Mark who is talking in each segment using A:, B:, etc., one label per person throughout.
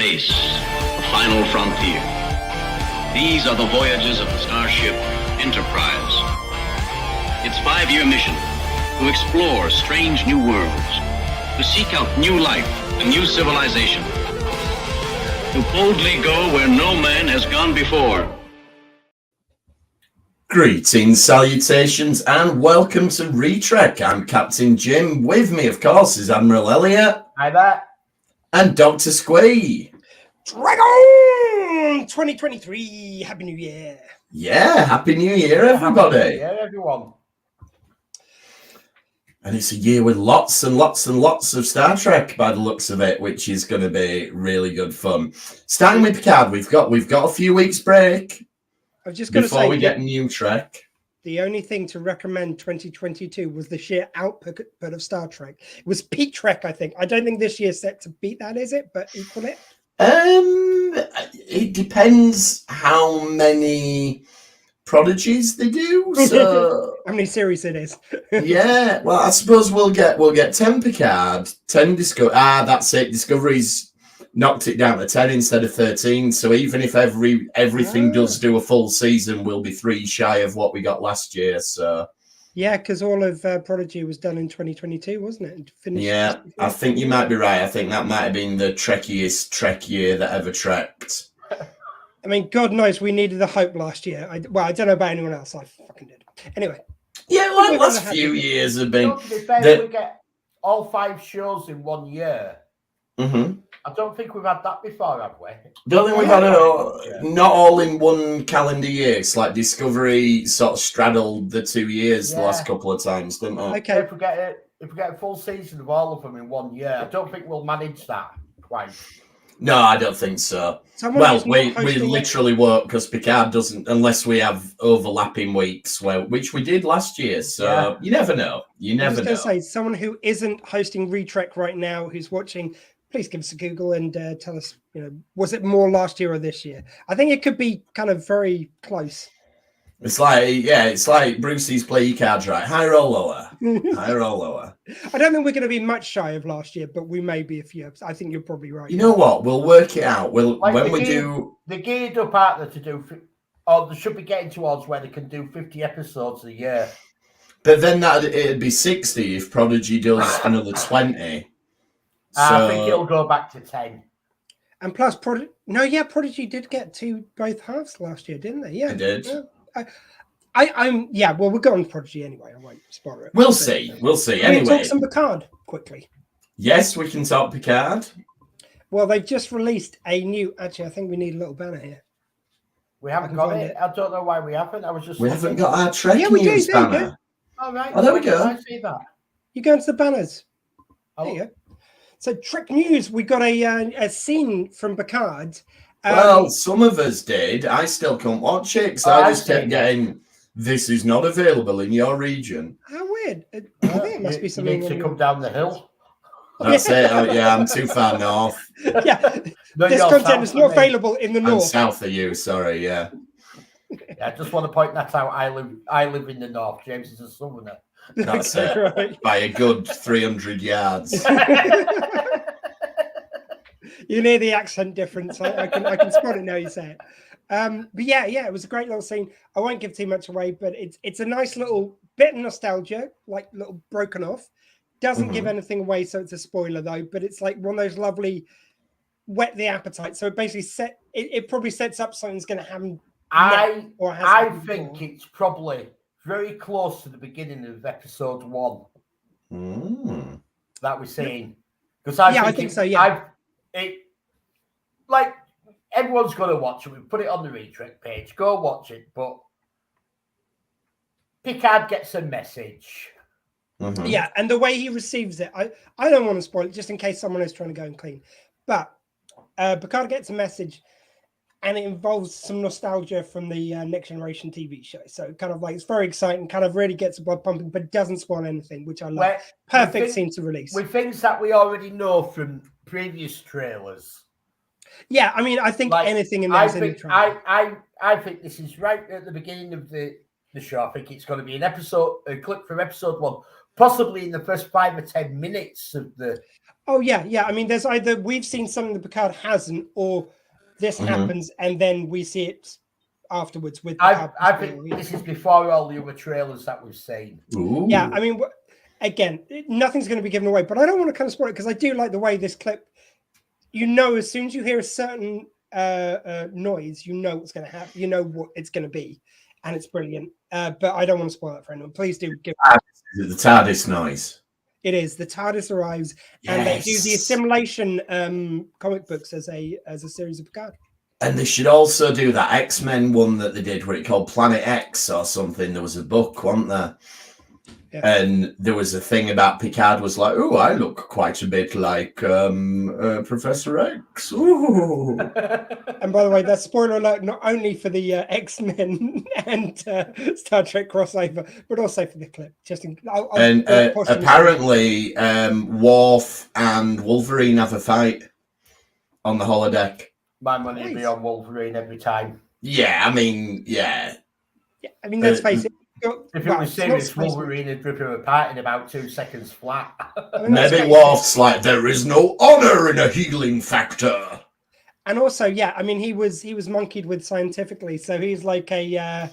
A: space, the final frontier. These are the voyages of the starship Enterprise. Its 5-year mission, to explore strange new worlds, to seek out new life and new civilization, to boldly go where no man has gone before.
B: Greetings, salutations, and welcome to Retrek. I'm Captain Jim. With me, of course, is Admiral Elliot.
C: Hi there.
B: And Dr. Squee.
D: Dragon 2023. Happy New Year.
B: Yeah, Happy New Year, everybody.
C: Yeah, everyone.
B: And it's a year with lots and lots and lots of Star Trek by the looks of it, which is going to be really good fun. Starting with Picard, we've got a few weeks break.
D: I was just going to say,
B: before we get new Trek.
D: The only thing to recommend 2022 was the sheer output of Star Trek. It was peak Trek, I think. I don't think this year's set to beat that, is it? But equal it?
B: It depends how many Prodigies they do. So
D: how many series it is?
B: Yeah, well, I suppose we'll get 10 Picard, 10 Discovery. That's it. Discovery's knocked it down to 10 instead of 13. So even if everything does do a full season, we'll be 3 shy of what we got last year. So
D: yeah, because all of Prodigy was done in 2022, wasn't it?
B: Yeah, I think you might be right. I think that might have been the trekkiest Trek year that ever trekked.
D: I mean, God knows we needed the hope last year. I don't know about anyone else. I fucking did. Anyway.
B: Yeah, like last few years have been.
C: To be fair, we get all 5 shows in 1 year.
B: Mm-hmm.
C: I don't think we've had that before, have we?
B: Don't think we've had it not all in one calendar year. It's like Discovery sort of straddled the 2 years the last couple of times, didn't it?
D: Okay.
C: If we get a full season of all of them in 1 year, I don't think we'll manage that quite.
B: No, I don't think so. We literally won't, because Picard doesn't, unless we have overlapping weeks, which we did last year. So you never know. You never know.
D: I was going to say, someone who isn't hosting Retrek right now, who's watching, please give us a Google and tell us, was it more last year or this year? I think it could be kind of very close.
B: It's like Brucey's play your cards right. Higher or lower? Higher or lower?
D: I don't think we're going to be much shy of last year, but we may be a few. I think you're probably right.
B: You know what? We'll work it out.
C: They geared up out there to do, or they should be getting towards where they can do 50 episodes a year.
B: But then it'd be 60 if Prodigy does another 20.
C: I think it'll go back to 10.
D: And plus, Prodigy did get to both halves last year, didn't they? Yeah,
B: it did.
D: Well, we'll go on Prodigy anyway. I won't spoil it.
B: We'll see. Anyway,
D: we talk some Picard quickly.
B: Yes, we can talk Picard.
D: Well, they've just released a new. Actually, I think we need a little banner here.
C: We haven't got it. I don't know why we haven't.
B: We haven't got our Trek news banner.
C: All right.
B: Oh, there we go.
C: I see that.
D: You go into the banners.
C: Oh.
D: There you go. So Trek news. We got a scene from Picard.
B: Well, some of us did. I still can't watch it because I just kept getting, this is not available in your region.
D: How weird. I think it must be something.
C: You need to come down the hill.
B: That's it. I'm too far north.
D: Yeah. This content is not available in the north.
B: I'm south of you, sorry, yeah.
C: Yeah, I just want to point that out. I live in the north. James is a southerner.
B: That's it. Right. By a good 300 yards.
D: You hear the accent difference. I can spot it now you say it. But yeah, it was a great little scene. I won't give too much away, but it's a nice little bit of nostalgia, like little broken off. Doesn't give anything away, so it's a spoiler though. But it's like one of those lovely whet the appetite. So it basically it probably sets up something's going to happen.
C: I think it's probably very close to the beginning of episode 1 that we're seeing. Because I think so. Yeah. Like everyone's going to watch it. We put it on the Retrek page. Go watch it. But Picard gets a message.
B: Mm-hmm.
D: Yeah, and the way he receives it, I don't want to spoil it just in case someone is trying to go and clean. But Picard gets a message, and it involves some nostalgia from the Next Generation TV show. So kind of like it's very exciting, kind of really gets the blood pumping, but doesn't spoil anything, which I love. Perfect scene to release.
C: With things that we already know from previous trailers.
D: Yeah, I mean, I think anything in there is in the trailer.
C: I think this is right at the beginning of the show. I think it's going to be a clip from episode 1. possibly in the first 5 or 10 minutes of the.
D: Oh yeah. I mean, there's either we've seen something that Picard hasn't, or this happens and then we see it afterwards with.
C: I think this is before all the other trailers that we've seen.
B: Ooh.
D: Yeah, I mean, again, nothing's going to be given away, but I don't want to kind of spoil it because I do like the way this clip. As soon as you hear a certain noise, you know what's going to happen. You know what it's going to be, and it's brilliant. But I don't want to spoil it for anyone. Please do give.
B: Is it the TARDIS noise?
D: It is. The TARDIS arrives, and they do the assimilation comic books as a series of Picard.
B: And they should also do that X-Men one that they did, where it called Planet X or something. There was a book, wasn't there? Yeah. And there was a thing about Picard was like, oh, I look quite a bit like Professor X. Ooh.
D: And by the way, that's spoiler alert, not only for the X-Men and Star Trek crossover, but also for the clip.
B: Apparently, Worf and Wolverine have a fight on the holodeck.
C: My money would be on Wolverine every time.
B: Yeah, I mean, yeah.
D: I mean, let's face it.
C: If it was serious, Wolverine would rip him apart in about 2 seconds flat.
B: Maybe Worf's like, there is no honor in a healing factor.
D: And also, yeah, I mean, he was monkeyed with scientifically, so he's like a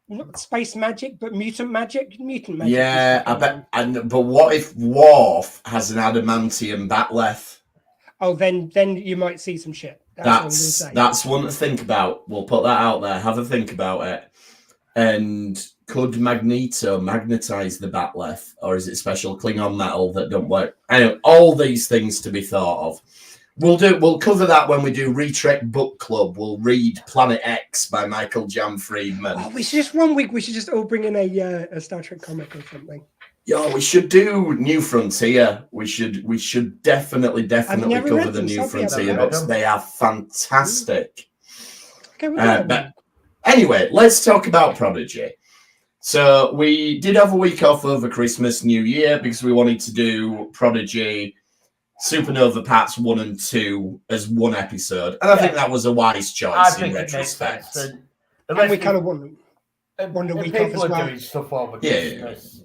D: not space magic, but mutant magic.
B: Yeah, I bet. But what if Worf has an adamantium bat'leth?
D: Oh, then you might see some shit.
B: That's one to think about. We'll put that out there. Have a think about it. And could Magneto magnetize the bat'leth, or is it special Klingon metal that don't work? Anyway, all these things to be thought of. We'll cover that when we do Retrek Book Club. We'll read Planet X by Michael Jan Friedman.
D: Oh, we should just one week. We should just all bring in a Star Trek comic or something.
B: Yeah, we should do New Frontier. We should definitely cover the New Frontier books. They are fantastic.
D: Okay, we'll do that.
B: But anyway, let's talk about Prodigy. So we did have a week off over Christmas, New Year, because we wanted to do Prodigy Supernova Parts 1 and 2 as one episode. And I think that was a wise choice in retrospect.
D: And we kind of want a week off as well.
C: Doing stuff over Christmas.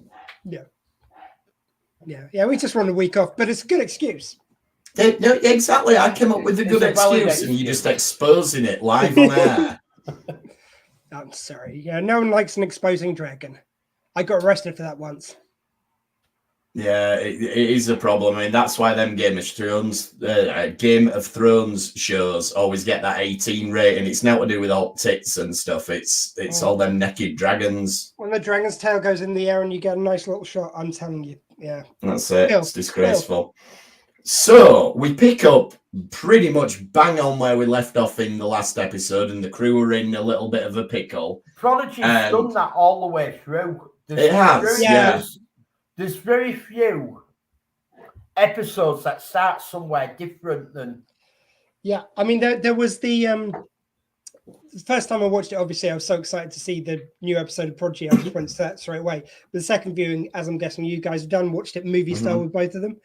D: Yeah, we just want a week off, but it's a good excuse.
B: No, exactly. I came up with a good excuse, and you're just exposing it live on air.
D: I'm sorry. Yeah, no one likes an exposing dragon. I got arrested for that once.
B: Yeah, it is a problem. I mean, that's why them Game of Thrones shows always get that 18 rating. It's not to do with all tits and stuff. It's all them naked dragons.
D: When the dragon's tail goes in the air and you get a nice little shot, I'm telling you. Yeah.
B: That's it. It's disgraceful. So we pick up pretty much bang on where we left off in the last episode, and the crew are in a little bit of a pickle.
C: Prodigy's done that all the way through.
B: It has, yeah.
C: There's very few episodes that start somewhere different than.
D: Yeah, I mean, there was the first time I watched it, obviously, I was so excited to see the new episode of Prodigy. I just went to that straight away. But the second viewing, as I'm guessing you guys have done, watched it movie style with both of them.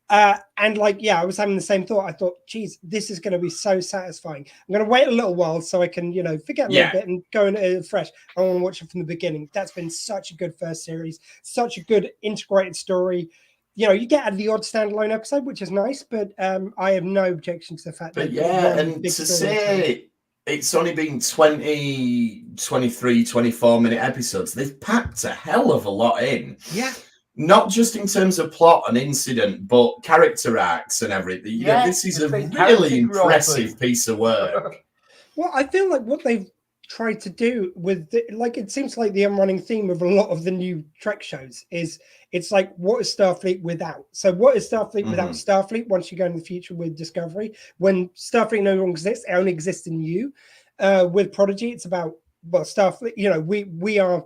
D: And I was having the same thought. I thought, geez, this is going to be so satisfying. I'm going to wait a little while so I can, forget a little bit and go in fresh. I want to watch it from the beginning. That's been such a good first series, such a good integrated story. You get the odd standalone episode, which is nice, but I have no objection to the fact that.
B: And to say it's only been 20, 23, 24-minute episodes, they've packed a hell of a lot in.
D: Yeah.
B: Not just in terms of plot and incident, but character arcs and everything. This is a really impressive piece of work.
D: Well, I feel like what they've tried to do with, it seems like the running theme of a lot of the new Trek shows is it's like, what is Starfleet without? So what is Starfleet without Starfleet once you go in the future with Discovery? When Starfleet no longer exists, it only exists in you. With Prodigy, it's about, Starfleet, we are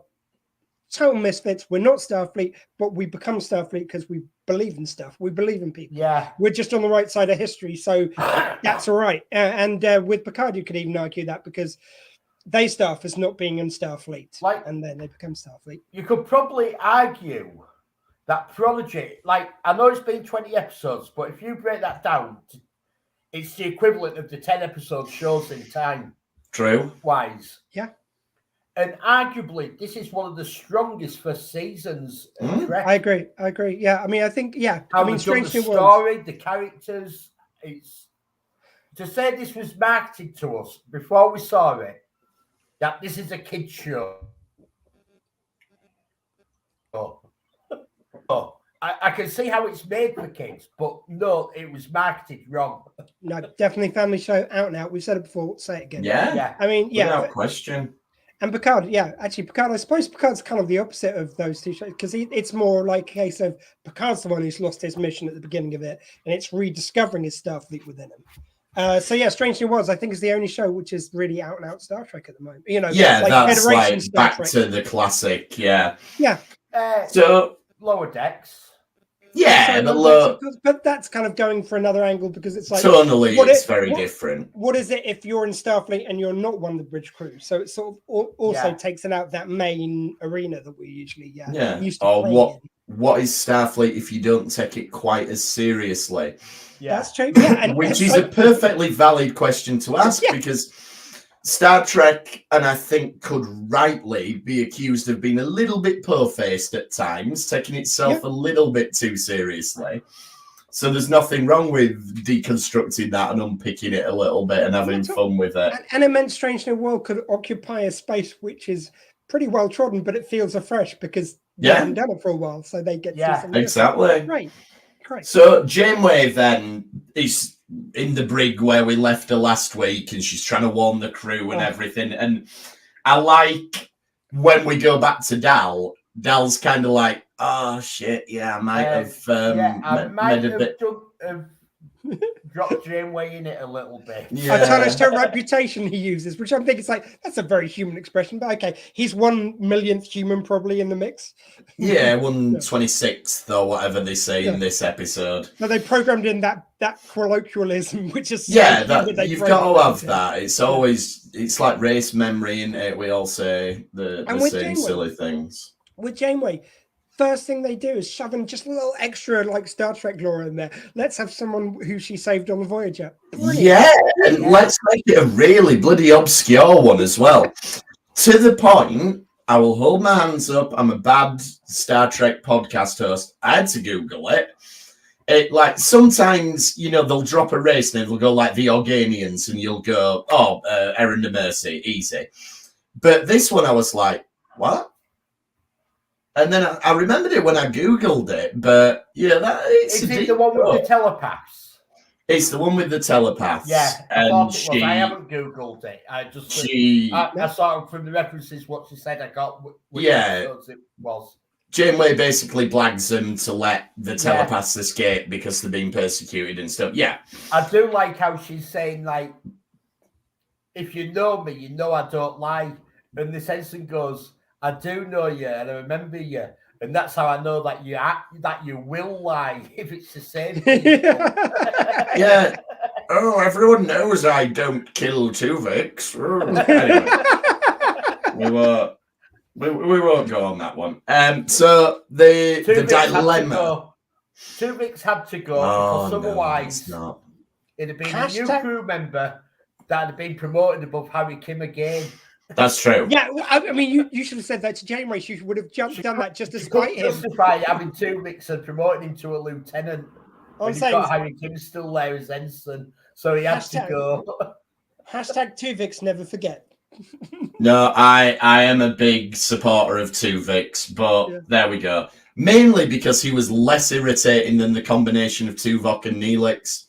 D: total misfits. We're not Starfleet, but we become Starfleet because we believe in stuff. We believe in people.
C: Yeah,
D: we're just on the right side of history, so that's all right. And with Picard, you could even argue that because they start as not being in Starfleet, and then they become Starfleet.
C: You could probably argue that Prodigy, I know it's been 20 episodes, but if you break that down, it's the equivalent of the 10 episode shows in time.
B: True.
C: Wise.
D: Yeah.
C: And arguably, this is one of the strongest first seasons.
D: I agree. Yeah, I mean, I think, yeah.
C: I mean, the story, the characters. It's to say this was marketed to us before we saw it, that this is a kid's show. Oh, I can see how it's made for kids, but no, it was marketed wrong.
D: No, definitely family show, out and out. We've said it before, say it again.
B: Yeah.
D: I mean, yeah.
B: Without question.
D: And Picard, Picard, I suppose Picard's kind of the opposite of those two shows, because it's more like a case of Picard's the one who's lost his mission at the beginning of it, and it's rediscovering his Starfleet within him. Strange New Worlds, I think, is the only show which is really out and out Star Trek at the moment. You know,
B: that's
D: Federation
B: like
D: Star
B: back
D: Trek.
B: to the classic,
D: Yeah.
B: So
C: Lower Decks.
B: Yeah,
D: but that's kind of going for another angle, because it's like
B: tonally it's very different.
D: What is it if you're in Starfleet and you're not one of the bridge crew? So it sort of also takes it out that main arena that we usually used to play in.
B: What is Starfleet if you don't take it quite as seriously?
D: Yeah, that's true. Yeah, and
B: which is a perfectly valid question to ask, because Star Trek, and I think could rightly be accused of being a little bit po-faced at times, taking itself a little bit too seriously. So there's nothing wrong with deconstructing that and unpicking it a little bit and having fun with it.
D: And it meant Strange New World could occupy a space which is pretty well trodden, but it feels afresh because they haven't done it for a while, so they get to do something
B: exactly
D: different. Great.
B: So Janeway then is in the brig where we left her last week, and she's trying to warn the crew and everything. And I like when we go back to Dal's kind of like, oh shit, I might have made a bit.
C: Dropped Janeway in it a little bit.
D: Attached to a reputation he uses, which I'm thinking is like, that's a very human expression, but okay, he's 1 millionth human probably in the mix.
B: 1/26th or whatever they say in this episode.
D: So they programmed in that colloquialism, which is
B: you've got to have that. It's always like race memory, isn't it? We all say the same silly things.
D: With Janeway, first thing they do is shove in just a little extra like Star Trek lore in there. Let's have someone who she saved on the Voyager. Brilliant.
B: Yeah, and let's make it a really bloody obscure one as well. To the point, I will hold my hands up. I'm a bad Star Trek podcast host. I had to Google it. Like sometimes, they'll drop a race name. They'll go like the Organians, and you'll go, Errand of Mercy, easy. But this one, I was like, what? And then I remembered it when I Googled it, but it's
C: the one with the telepaths.
B: It's the one with the telepaths.
C: Yeah,
B: and
C: I haven't Googled it. I just I saw from the references what she said. I got it was.
B: Janeway basically blags them to let the telepaths escape because they're being persecuted and stuff. Yeah,
C: I do like how she's saying like, if you know me, you know I don't lie. And this ensign goes, I do know you and I remember you, and that's how I know that you will lie if it's the same people.
B: Yeah. Oh, everyone knows I don't kill Tuvix. Anyway, we won't go on that one. So the dilemma.
C: Tuvix had to go because otherwise it'd have been a new crew member that had been promoted above Harry Kim again.
B: That's true.
D: Yeah, I mean, you should have said that to Janeway. She would have done that just to spite him.
C: Justify having Tuvix and promoting him to a lieutenant. You've got Harry Kim still there as ensign, so he has to go. Hashtag
D: Tuvix, never forget.
B: No, I am a big supporter of Tuvix, but there we go. Mainly because he was less irritating than the combination of Tuvok and Neelix.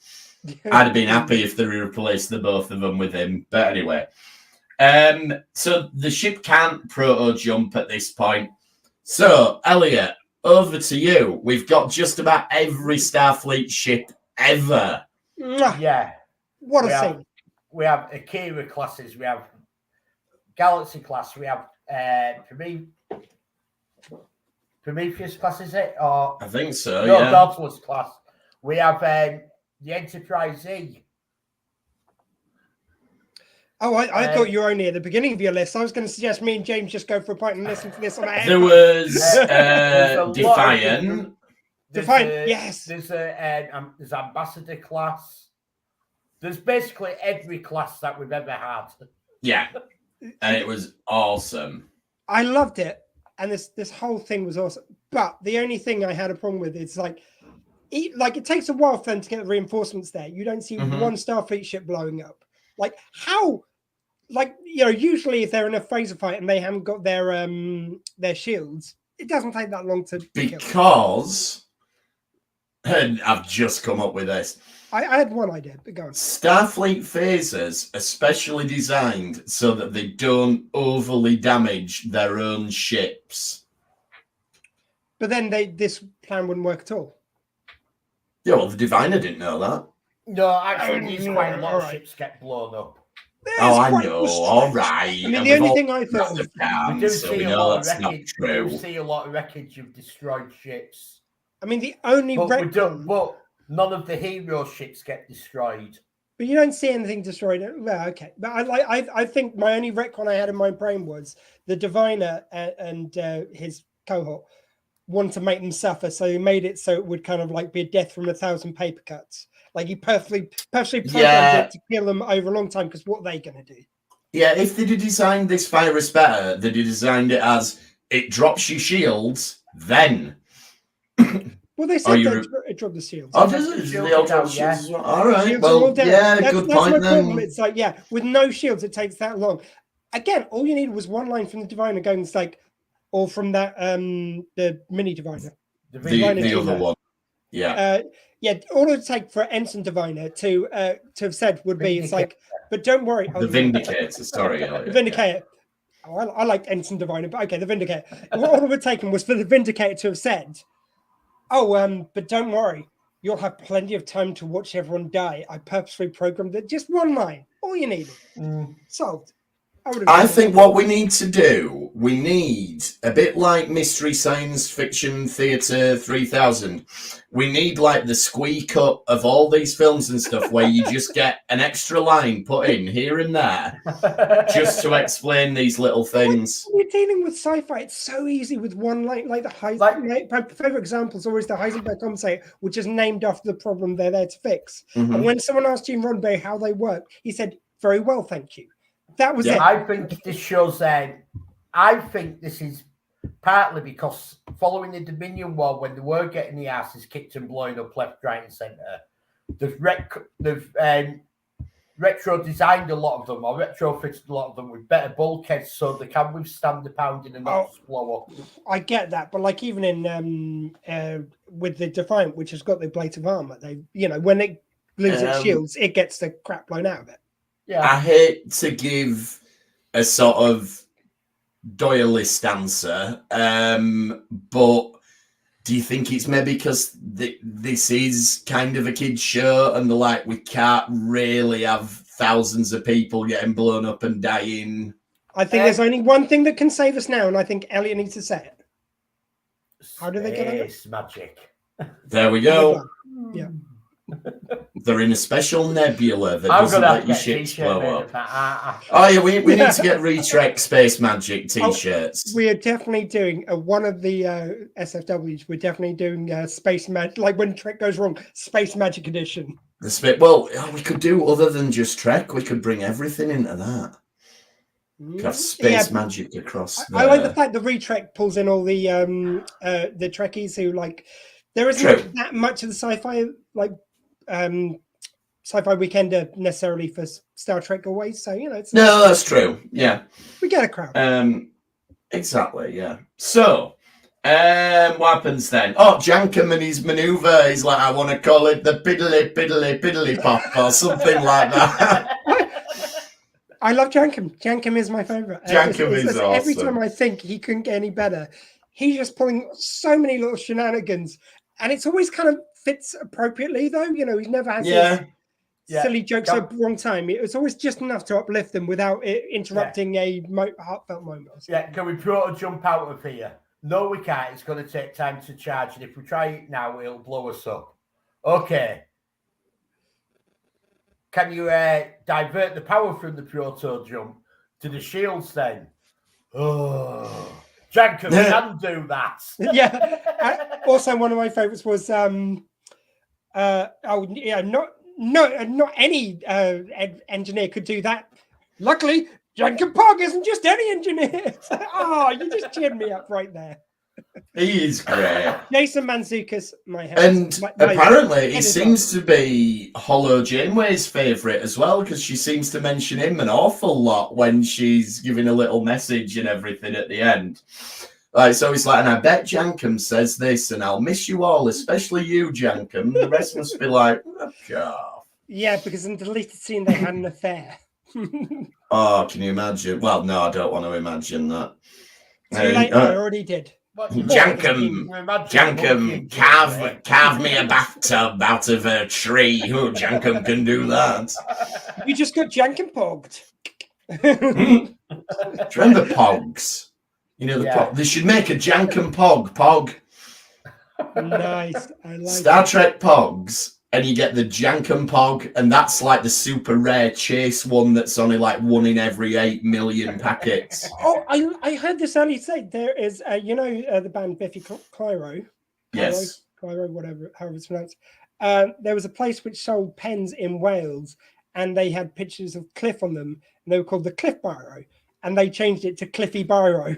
B: I'd have been happy if they replaced the both of them with him. But anyway. So the ship can't proto-jump at this point. So, Elliot, over to you. We've got just about every Starfleet ship ever.
C: Yeah.
D: What a thing.
C: We have Akira classes. We have Galaxy class. We have Prometheus class, is it? Or
B: I think so,
C: no, Nautilus class. We have the Enterprise E.
D: Oh, I thought you were only at the beginning of your list. I was going to suggest me and James just go for a pint and listen to this on our head.
B: There was Defiant.
D: Defiant, yes.
C: There's Ambassador class. There's basically every class that we've ever had.
B: Yeah. and it was awesome.
D: I loved it, and this whole thing was awesome. But the only thing I had a problem with is like it takes a while for them to get the reinforcements there. You don't see one Starfleet ship blowing up. Like how? Like, you know, usually if they're in a phaser fight and they haven't got their shields, it doesn't take that long to
B: because. And I've just come up with this.
D: I had one idea, but go on.
B: Starfleet phasers are specially designed so that they don't overly damage their own ships.
D: But then this plan wouldn't work at all.
B: Yeah, well, the Diviner didn't know that.
C: No, actually, quite a lot of ships get blown up.
B: I know. All right.
D: I mean, the only thing I thought
C: we do see a lot of wreckage. We do see a lot of wreckage of destroyed ships.
D: I mean, the only
C: but none of the hero ships get destroyed.
D: But you don't see anything destroyed. Well, okay. But I think my only retcon I had in my brain was the Diviner and his cohort wanted to make them suffer, so he made it so it would kind of like be a death from 1,000 paper cuts. Like he perfectly programmed it to kill them over a long time, because what are they going to do?
B: Yeah, if they'd designed this virus better, they'd designed it as it drops your shields, then.
D: Well, they said it dropped the shields.
B: Oh, does it? Shields? All right.
D: Shields
B: well,
D: yeah,
B: good point then.
D: It's like, yeah, with no shields, it takes that long. Again, all you needed was one line from the Diviner going, it's like, or from that, the mini Diviner.
B: The other one. Yeah.
D: Yeah, all it would take for Ensign Diviner to have said would be, it's like, but don't worry.
B: The Vindicator, sorry.
D: The Vindicator. Oh, I liked Ensign Diviner, but okay, the Vindicator. All it would take was for the Vindicator to have said, but don't worry. You'll have plenty of time to watch everyone die. I purposely programmed it. Just one line. All you needed. Solved.
B: I think what we need to do, we need, a bit like Mystery Science Fiction Theatre 3000, we need like the squeak up of all these films and stuff where you just get an extra line put in here and there just to explain these little things.
D: When you're dealing with sci-fi, it's so easy with one line. Like my favorite example is always the Heisenberg compensator, which is named after the problem they're there to fix. And when someone asked Gene Roddenberry how they work, he said, "Very well, thank you." That was it.
C: I think this shows. I think this is partly because following the Dominion War, when they were getting the asses kicked and blowing up left, right, and centre, they've retro designed a lot of them, or retrofitted a lot of them with better bulkheads, so they can withstand the pounding and not blow up.
D: I get that, but like even in with the Defiant, which has got the plate of armor, they when it loses its shields, it gets the crap blown out of it.
C: Yeah.
B: I hate to give a sort of Doyleist answer, but do you think it's maybe because this is kind of a kid's show and they're like, we can't really have thousands of people getting blown up and dying?
D: I think there's only one thing that can save us now, and I think Elliot needs to say it. How do they get it?
C: Space magic.
B: There we go.
D: Yeah.
B: They're in a special nebula that doesn't let your ships blow up. Oh yeah, we need to get Retrek Space Magic t-shirts.
D: We are definitely doing one of the SFWs. We're definitely doing Space Magic, like when Trek goes wrong, Space Magic edition.
B: We could do other than just Trek. We could bring everything into that. Have space magic across.
D: I like the fact that Retrek pulls in all the Trekkies who like. There isn't that much of the sci-fi sci-fi weekender necessarily for Star Trek always, so it's
B: that's true. Yeah,
D: we get a crowd.
B: Exactly. Yeah. So, what happens then? Oh, Jankum and his maneuver is like, I want to call it the piddly piddly piddly pop or something like that.
D: I love Jankum. Jankum is my favorite.
B: Jankum is awesome.
D: Every time I think he couldn't get any better, he's just pulling so many little shenanigans, and it's always kind of fits appropriately, though. He never has silly jokes at the wrong time. It's always just enough to uplift them without it interrupting a heartfelt moment.
C: Yeah, can we proto jump out of here? No, we can't. It's going to take time to charge, and if we try it now, it'll blow us up. Okay. Can you divert the power from the proto jump to the shields then? Oh, Jankum can do that.
D: Yeah. Also, one of my favorites was not any engineer could do that. Luckily, Jankum Pog isn't just any engineer. It's like, oh, you just cheered me up right there.
B: He is great.
D: Jason Mantzoukas, my house.
B: And
D: my
B: apparently, he
D: head is
B: seems to be Hollow Janeway's favourite as well, because she seems to mention him an awful lot when she's giving a little message and everything at the end. Like, so he's like, and I bet Jankum says this, and I'll miss you all, especially you, Jankum. The rest must be like, oh.
D: Yeah, because in the deleted scene, they had an affair.
B: Oh, can you imagine? Well, no, I don't want to imagine that.
D: Too late, I already did.
B: Jankum, carve me a bathtub out of a tree. Oh, Jankum can do that.
D: You just got Jankum Pogged.
B: Remember Pogs? You know, they should make a Jankum Pog.
D: Nice. I like
B: Star Trek Pogs. And you get the Jankum Pog, and that's like the super rare chase one that's only like 1 in every 8 million packets.
D: Oh, I heard this earlier today. There is, the band Biffy Clyro.
B: Yes.
D: Clyro, whatever, however it's pronounced. There was a place which sold pens in Wales, and they had pictures of Cliff on them, and they were called the Cliff Biro, and they changed it to Cliffy Biro.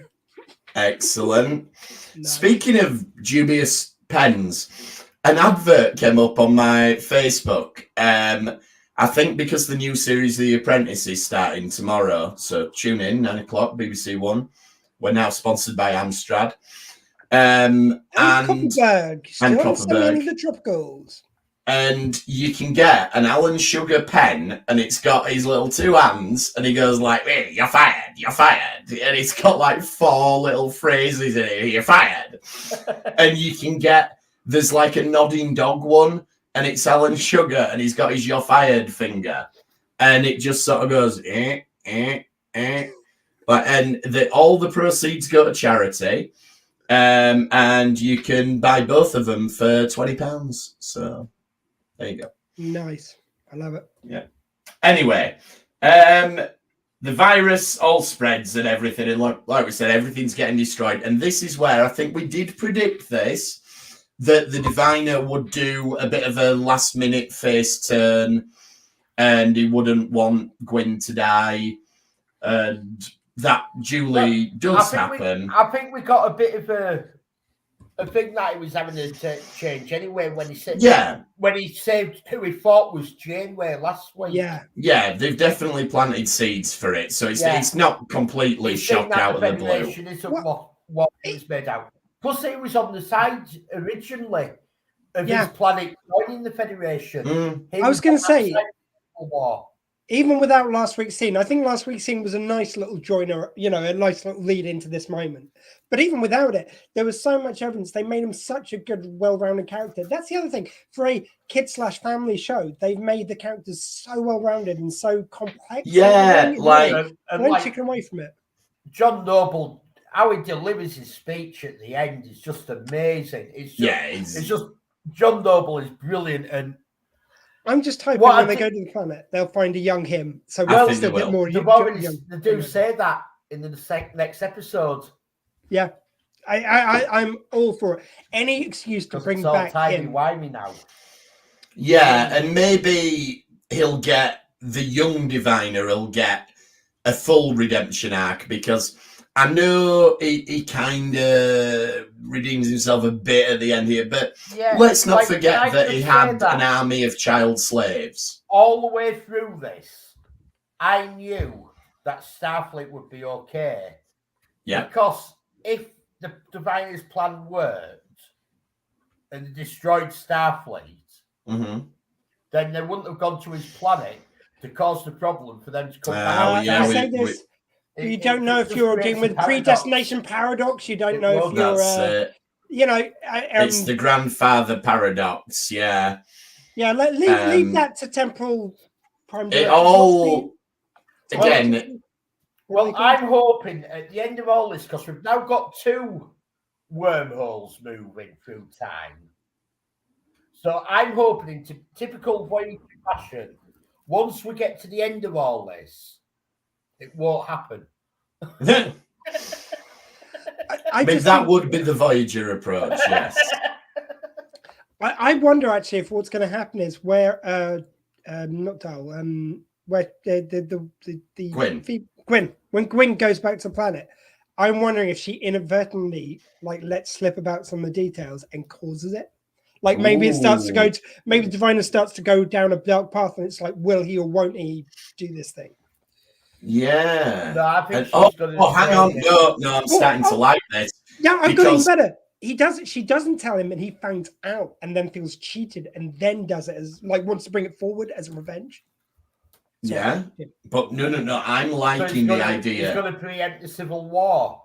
B: Excellent.
D: Nice.
B: Speaking of dubious pens, an advert came up on my Facebook. I think because the new series The Apprentice is starting tomorrow. So tune in, 9 o'clock, BBC One. We're now sponsored by Amstrad. And
D: Copperberg.
B: And
D: Copperberg.
B: Copperberg.
D: The Tropicals.
B: And you can get an Alan Sugar pen, and it's got his little 2 hands, and he goes like, hey, you're fired. And it's got like 4 little phrases in it, you're fired. And you can get, there's like a nodding dog one, and it's Alan Sugar, and he's got his you're fired finger. And it just sort of goes, And all the proceeds go to charity. And you can buy both of them for £20. So there you go.
D: Nice. I love it.
B: Yeah. Anyway, the virus all spreads and everything. And like we said, everything's getting destroyed. And this is where I think we did predict this, that the Diviner would do a bit of a last minute face turn and he wouldn't want Gwyn to die. And that duly does happen.
C: I think we got a bit of a thing that he was having to change anyway when he said when he saved who he thought was Janeway last week.
B: Yeah, they've definitely planted seeds for it, so it's not completely shot out of the blue.
C: Isn't what it's made out. Plus, he was on the side originally of his planet joining the Federation.
D: I was going to say, even without last week's scene, I think last week's scene was a nice little joiner, a nice little lead into this moment. But even without it, there was so much evidence. They made him such a good, well-rounded character. That's the other thing. For a kid/family show, they've made the characters so well-rounded and so complex.
B: Yeah,
D: don't chicken away from it.
C: John Noble, how he delivers his speech at the end is just amazing. It's just John Noble is brilliant, and
D: I'm just hoping when they go to the planet, they'll find a young him. So we'll still get more young.
C: They do say that in the next episode.
D: Yeah, I'm all for it. Any excuse to bring back him.
C: Wimey now.
B: Yeah, and maybe he'll get the young Diviner. He'll get a full redemption arc, because I know he kind of redeems himself a bit at the end here, but let's not forget that he had an army of child slaves.
C: All the way through this, I knew that Starfleet would be okay.
B: Yeah.
C: Because if the Diviner's plan worked and they destroyed Starfleet, then they wouldn't have gone to his planet to cause the problem for them to come back.
D: You don't know if you're dealing with predestination paradox. You don't know if you're,
B: it's the grandfather paradox. Yeah.
D: Yeah. Leave that to temporal prime.
B: It all again.
C: Well, I'm hoping at the end of all this, because we've now got 2 wormholes moving through time. So I'm hoping, in typical Voyager fashion, once we get to the end of all this, it won't happen.
B: I mean, that would be the Voyager approach, yes.
D: I wonder actually if what's going to happen is where not Dal, where the
B: Gwyn.
D: Gwyn. When Gwyn goes back to the planet, I'm wondering if she inadvertently lets slip about some of the details and causes it. Like maybe it starts to go. Maybe Diviner starts to go down a dark path, and it's like, will he or won't he do this thing?
B: Yeah.
C: No, I think
B: hang on. No, I'm starting to like this.
D: Yeah, I've got even better. He does it. She doesn't tell him, and he finds out, and then feels cheated, and then does it as wants to bring it forward as a revenge.
B: Yeah, but no. I'm liking the idea.
C: He's going to preempt the Civil War.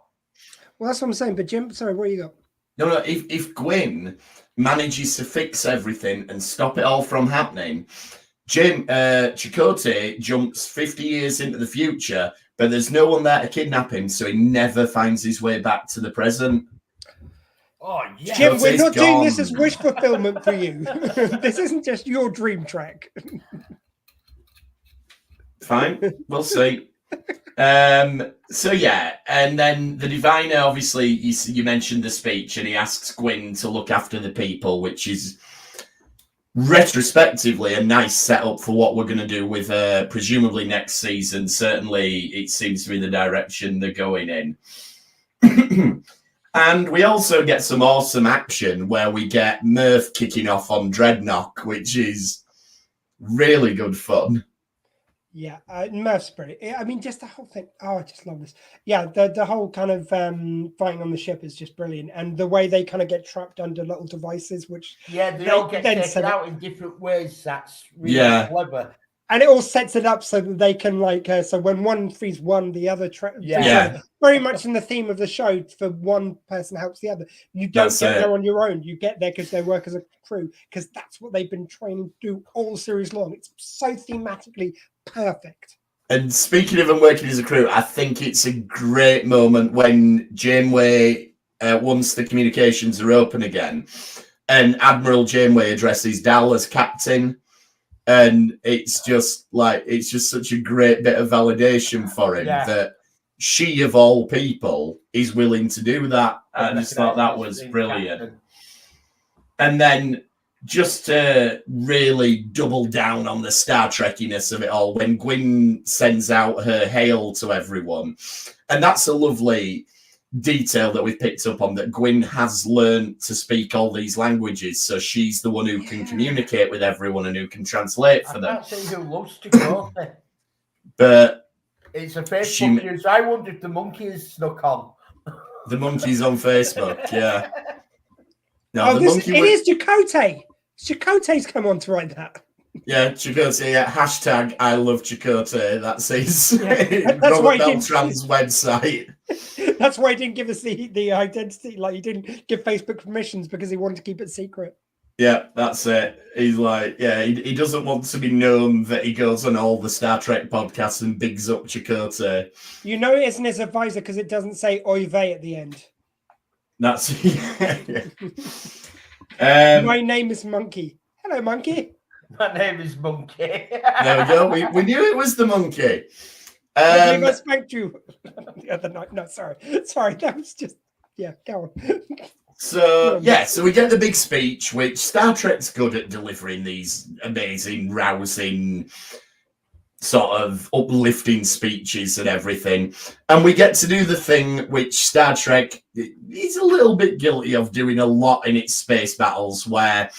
D: Well, that's what I'm saying. But Jim, sorry, what you got?
B: No. If Gwyn manages to fix everything and stop it all from happening, Chakotay jumps 50 years into the future, but there's no one there to kidnap him, so he never finds his way back to the present.
C: Oh, yeah.
D: Jim, we're not doing this as wish fulfillment for you. This isn't just your dream track.
B: Fine, we'll see. So yeah, and then the Diviner, obviously, you mentioned the speech, and he asks Gwyn to look after the people, which is retrospectively a nice setup for what we're going to do with presumably next season. Certainly, it seems to be the direction they're going in. And we also get some awesome action where we get Murph kicking off on Dreadnought, which is really good fun.
D: Yeah, Murph's brilliant. I mean, just the whole thing. Oh, I just love this. Yeah, the whole kind of fighting on the ship is just brilliant. And the way they kind of get trapped under little devices, which...
C: Yeah, they all get taken out in different ways. That's really clever.
D: And it all sets it up so that they can, so when one frees one, the other... Very much in the theme of the show, for one person helps the other. You don't get there on your own. You get there because they work as a crew, because that's what they've been training to do all series long. It's so thematically perfect. And
B: speaking of them working as a crew, I think it's a great moment when Janeway, once the communications are open again, and Admiral Janeway addresses Dal as captain. And it's just such a great bit of validation for him that she, of all people, is willing to do that. I just thought that was brilliant. And then just to really double down on the Star Trekkiness of it all, when Gwyn sends out her hail to everyone, and that's a lovely detail that we've picked up on, that Gwyn has learned to speak all these languages, so she's the one who can communicate with everyone and who can translate for them.
C: I can't say who loves to go there.
B: But
C: it's a Facebook news. I wonder if the monkey is snuck on.
B: The monkey's on Facebook, yeah.
D: No, it is Chakotay. Chakotay's come on to write that.
B: Yeah, Chakotay, hashtag I love Chakotay. That's his
D: that's
B: Robert Beltran's website.
D: That's why he didn't give us the identity. He didn't give Facebook permissions because he wanted to keep it secret.
B: Yeah, that's it. He's he doesn't want to be known that he goes on all the Star Trek podcasts and bigs up Chakotay.
D: You know it isn't his advisor because it doesn't say oy vey at the end.
B: That's
D: my name is Monkey. Hello, Monkey.
C: My name is Monkey.
B: There we go. We knew it was the monkey.
D: I spanked you the other night. No, sorry. That was just go on. So
B: we get the big speech, which Star Trek's good at delivering these amazing, rousing, sort of uplifting speeches and everything. And we get to do the thing which Star Trek is a little bit guilty of doing a lot in its space battles, where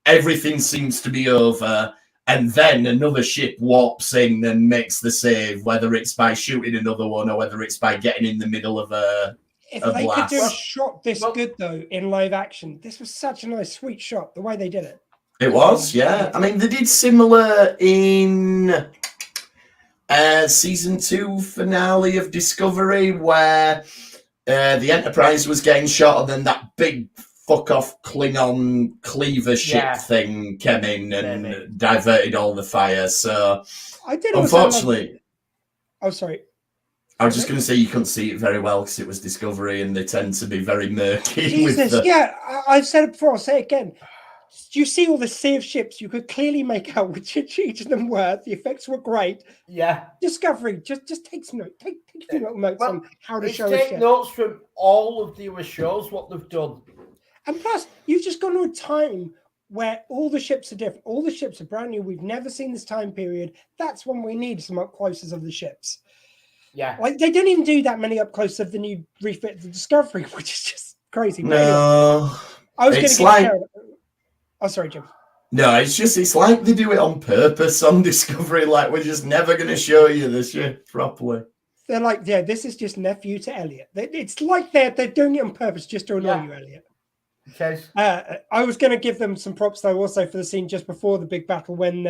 B: everything seems to be over, and then another ship warps in and makes the save, whether it's by shooting another one or whether it's by getting in the middle of a
D: they
B: blast.
D: Could do a shot this good, though, in live action. This was such a nice, sweet shot, the way they did it.
B: It was, yeah. I mean, they did similar in season 2 finale of Discovery, where the Enterprise was getting shot, and then that big fuck off Klingon cleaver ship thing came in and diverted all the fire. So
D: I did.
B: Unfortunately,
D: sorry.
B: I was just going to say you couldn't see it very well because it was Discovery, and they tend to be very murky.
D: Jesus, I've said it before. I'll say it again. Do you see all the sea of ships? You could clearly make out which each of them were. The effects were great.
C: Yeah.
D: Discovery, just take some notes. Take some little notes on how to show a ship.
C: Take notes from all of the other shows, what they've done.
D: And plus, you've just gone to a time where all the ships are different. All the ships are brand new. We've never seen this time period. That's when we need some up closes of the ships.
C: Yeah.
D: Like they don't even do that many up close of the new refit, the Discovery, which is just crazy. But anyway,
B: No,
D: I was going to
B: it's
D: give
B: like
D: Oh, sorry, Jim.
B: no, it's like they do it on purpose on Discovery. Like we're just never going to show you the ship properly.
D: They're like, yeah, this is just nephew to Elliot. It's like they're doing it on purpose just to annoy you, Elliot.
C: Okay.
D: I was going to give them some props though, also for the scene just before the big battle when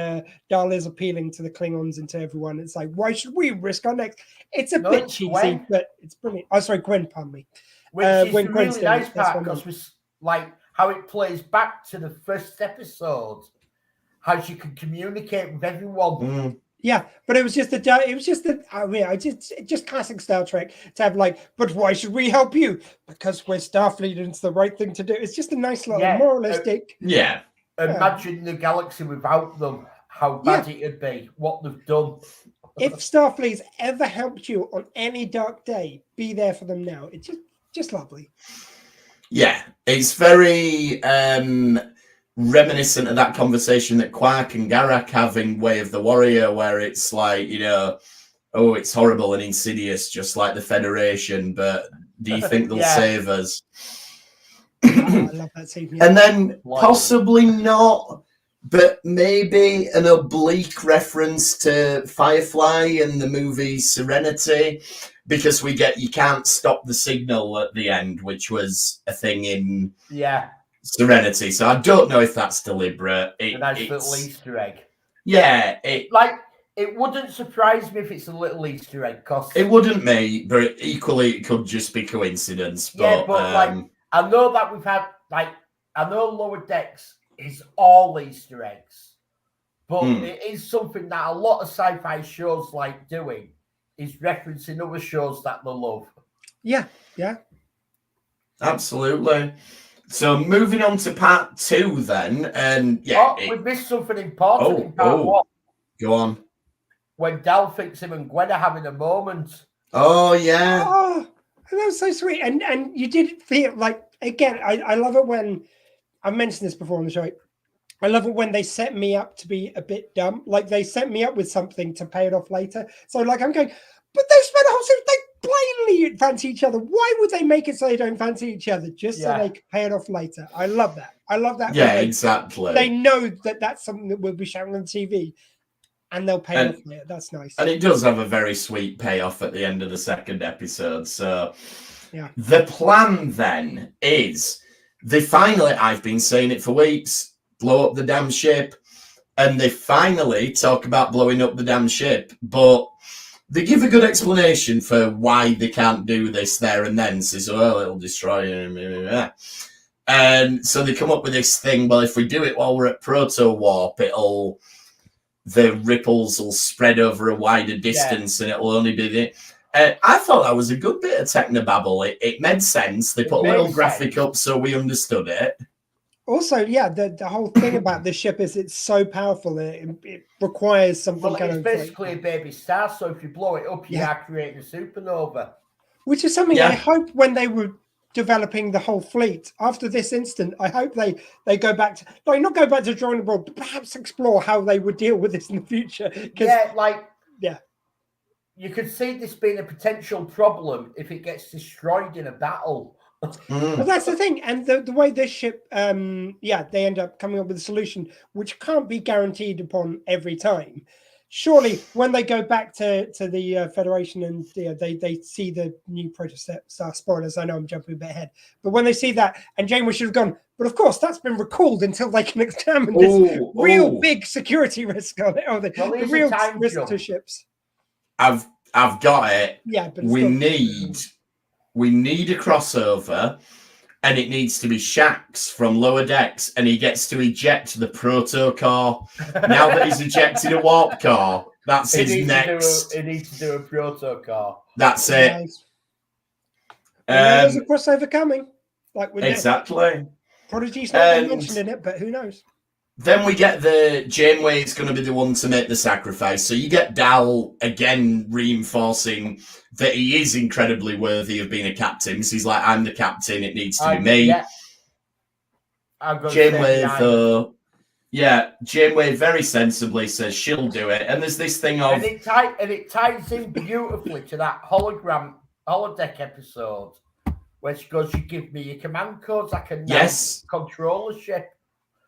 D: Dahl is appealing to the Klingons and to everyone. It's like, why should we risk our necks? It's a bit cheesy,
C: Gwen.
D: but it's brilliant. Oh, sorry, Gwen, pardon me.
C: Which is
D: when
C: the
D: Gwen's
C: really
D: doing
C: nice
D: it, that's
C: part
D: what I
C: because we like how it plays back to the first episode, how she can communicate with everyone.
D: Yeah, but it was just just classic Star Trek to have like, but why should we help you? Because we're Starfleet and it's the right thing to do. It's just a nice little moralistic.
C: Imagine the galaxy without them, how bad it'd be, what they've done.
D: If Starfleet's ever helped you on any dark day, be there for them now. It's just lovely.
B: Yeah, it's very reminiscent of that conversation that Quark and Garak have in Way of the Warrior, where it's like, oh, it's horrible and insidious, just like the Federation, but do you think they'll save us?
D: I love that scene.
B: And then possibly not, but maybe an oblique reference to Firefly and the movie Serenity, because we get You Can't Stop the Signal at the end, which was a thing in Serenity. So I don't know if that's deliberate.
C: A nice little Easter egg.
B: Yeah.
C: It wouldn't surprise me if it's a little Easter egg.
B: It wouldn't me, but equally it could just be coincidence. But,
C: I know that we've had, I know Lower Decks is all Easter eggs, but it is something that a lot of sci-fi shows like doing, is referencing other shows that they love.
D: Yeah.
B: Absolutely. So moving on to part 2 then, and
C: we missed something important in part 1.
B: Go on.
C: When Dahl thinks him and Gwen are having a moment.
B: Oh yeah.
D: Oh, that was so sweet. And you did feel like, again, I love it when I've mentioned this before on the show. I love it when they set me up to be a bit dumb. Like they set me up with something to pay it off later. So like I'm going, but they spent a whole series, they blatantly fancy each other. Why would they make it so they don't fancy each other? Just so they can pay it off later. I love that.
B: Yeah, exactly.
D: They know that that's something that will be shown on TV. And they'll pay off later. That's nice.
B: And it does have a very sweet payoff at the end of the second episode. So the plan then is they finally, I've been saying it for weeks, blow up the damn ship. And they finally talk about blowing up the damn ship. But they give a good explanation for why they can't do this there and then. Says, well, it'll destroy you. And so they come up with this thing, well, if we do it while we're at proto-warp, the ripples will spread over a wider distance and it'll only be the... I thought that was a good bit of technobabble. It made sense. They put a little graphic up so we understood it.
D: Also, the whole thing about this ship is it's so powerful. It requires something
C: it's basically a baby star, so if you blow it up, you are creating a supernova.
D: Which is something I hope when they were developing the whole fleet after this incident, I hope they go back to not go back to drawing the board, but perhaps explore how they would deal with this in the future.
C: You could see this being a potential problem if it gets destroyed in a battle.
D: Well, that's the thing, and the way this ship, they end up coming up with a solution which can't be guaranteed upon every time. Surely, when they go back to the Federation and they see the new Protostar spoilers, I know I'm jumping a bit ahead, but when they see that, and Janeway should have gone, but of course that's been recalled until they can examine this real big security risk on it, the real risk to ships.
B: I've got it.
D: Yeah, but
B: we need a crossover. And it needs to be Shax from Lower Decks, and he gets to eject the proto core. Now that he's ejected a warp core, that's his next.
C: He needs to do a proto core.
B: That's it.
D: Nice. There's a crossover coming.
B: Exactly.
D: Prodigy's not been mentioned in it, but who knows?
B: Then we get the Janeway is going to be the one to make the sacrifice. So you get Dahl again reinforcing that he is incredibly worthy of being a captain. So he's like, I'm the captain. It needs to be me.
C: Yeah.
B: Janeway, though, Yeah, Janeway very sensibly says she'll do it, and there's this thing of
C: And it ties in beautifully to that holodeck episode where she goes, "You give me your command codes, I can now control the ship."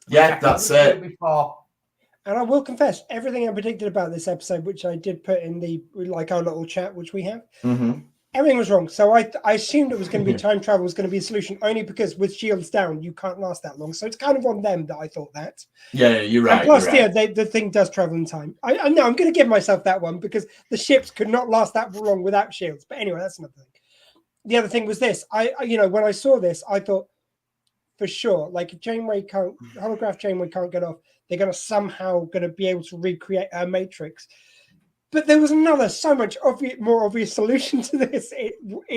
B: Yeah, that's it.
C: Before.
D: And I will confess, everything I predicted about this episode, which I did put in our little chat, which we have, everything was wrong. So I assumed it was going to be time travel was going to be a solution, only because with shields down, you can't last that long. So it's kind of on them that I thought that.
B: Yeah, you're right.
D: And plus, the thing does travel in time. I know I'm going to give myself that one because the ships could not last that long without shields. But anyway, that's another thing. The other thing was this. When I saw this, I thought for sure, like if holograph Janeway can't get off, they're going to be able to recreate her matrix. But there was another so much more obvious solution to this,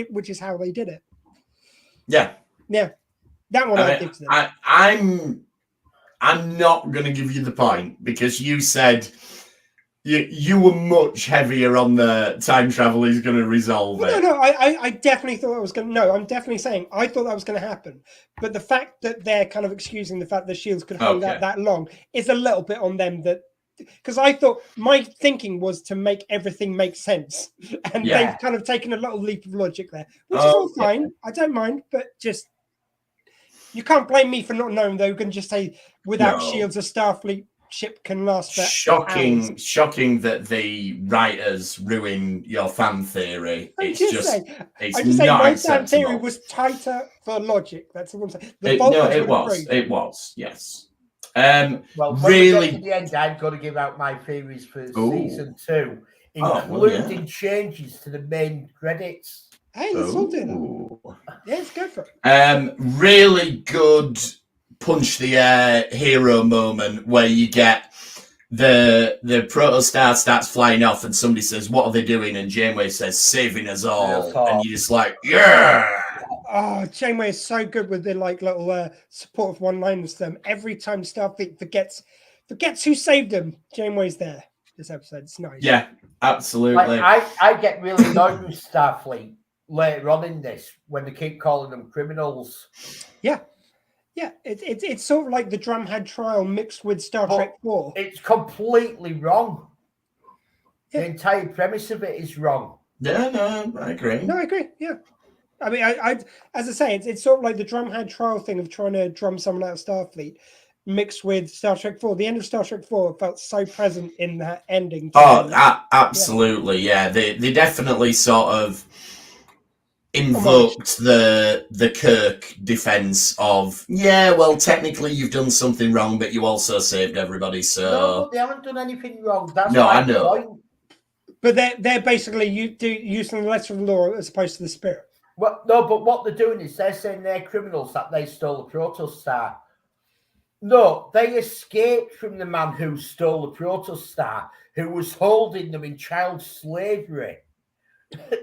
D: which is how they did it.
B: Yeah.
D: That one I think.
B: I'm not going to give you the point because you said you were much heavier on the time travel is going to resolve it.
D: No, I definitely thought it was going to. No, I'm definitely saying I thought that was going to happen. But the fact that they're kind of excusing the fact that shields could hold out that long is a little bit on them. Because I thought my thinking was to make everything make sense, and they've kind of taken a little leap of logic there, which is all fine. I don't mind, but just you can't blame me for not knowing. They were going to just say without shields, a Starfleet ship can last for
B: shocking
D: hours.
B: That the writers ruin your fan theory.
D: I'm
B: it's
D: just saying my fan theory was tighter for logic. That's what I'm saying.
B: It was yes.
C: Well, really, at the end, I'm going to give out my theories for season 2, including changes to the main credits.
D: Hey, let's all do that. Yeah, let's go for it.
B: Really good punch the air hero moment where you get the protostar starts flying off and somebody says, "What are they doing?" And Janeway says, "Saving us all." And you're just like, yeah.
D: Oh, Janeway is so good with the little supportive one-liners to them. Every time Starfleet forgets who saved them, Janeway's there. This episode, it's nice.
B: Yeah, absolutely.
C: I get really annoyed with Starfleet later on in this when they keep calling them criminals.
D: Yeah, it's sort of like the Drumhead trial mixed with Star Trek 4.
C: It's completely wrong. Yeah. The entire premise of it is wrong.
B: Yeah, no, I agree.
D: No, I agree. Yeah. I mean, I as I say, it's sort of like the Drumhead trial thing of trying to drum someone out of Starfleet mixed with Star Trek 4. The end of Star Trek 4 felt so present in that ending.
B: Absolutely, yeah. They definitely sort of invoked the Kirk defense of, well, technically you've done something wrong, but you also saved everybody, so...
C: No, they haven't done anything wrong. That's
B: I know.
C: Point.
D: But they're basically using the letter of the law as opposed to the spirit.
C: Well, no, but what they're doing is they're saying they're criminals, that they stole the protostar. No, they escaped from the man who stole the protostar, who was holding them in child slavery.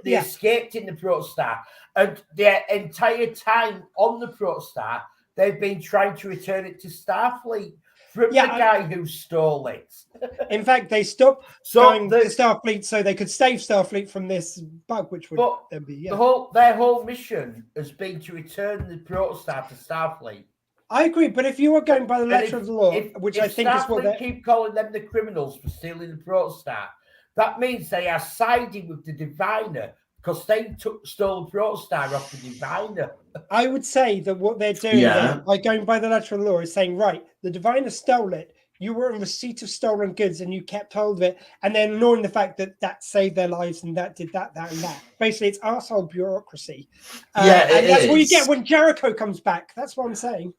C: They escaped in the protostar, and their entire time on the protostar, they've been trying to return it to Starfleet from the guy who stole it.
D: In fact, they stopped going to Starfleet so they could save Starfleet from this bug, which would then be
C: their whole mission has been to return the protostar to Starfleet.
D: I agree, but if you were going by the letter of the law, which I think is what they
C: keep calling them the criminals for stealing the protostar, that means they are siding with the Diviner because they stole the protostar off the Diviner.
D: I would say that what they're doing by going by the letter of the law is saying, right, the Diviner stole it. You were in receipt of stolen goods and you kept hold of it, and then ignoring the fact that saved their lives and that did that, and that. Basically, it's arsehole bureaucracy. And that's what you get when Jericho comes back. That's what I'm saying.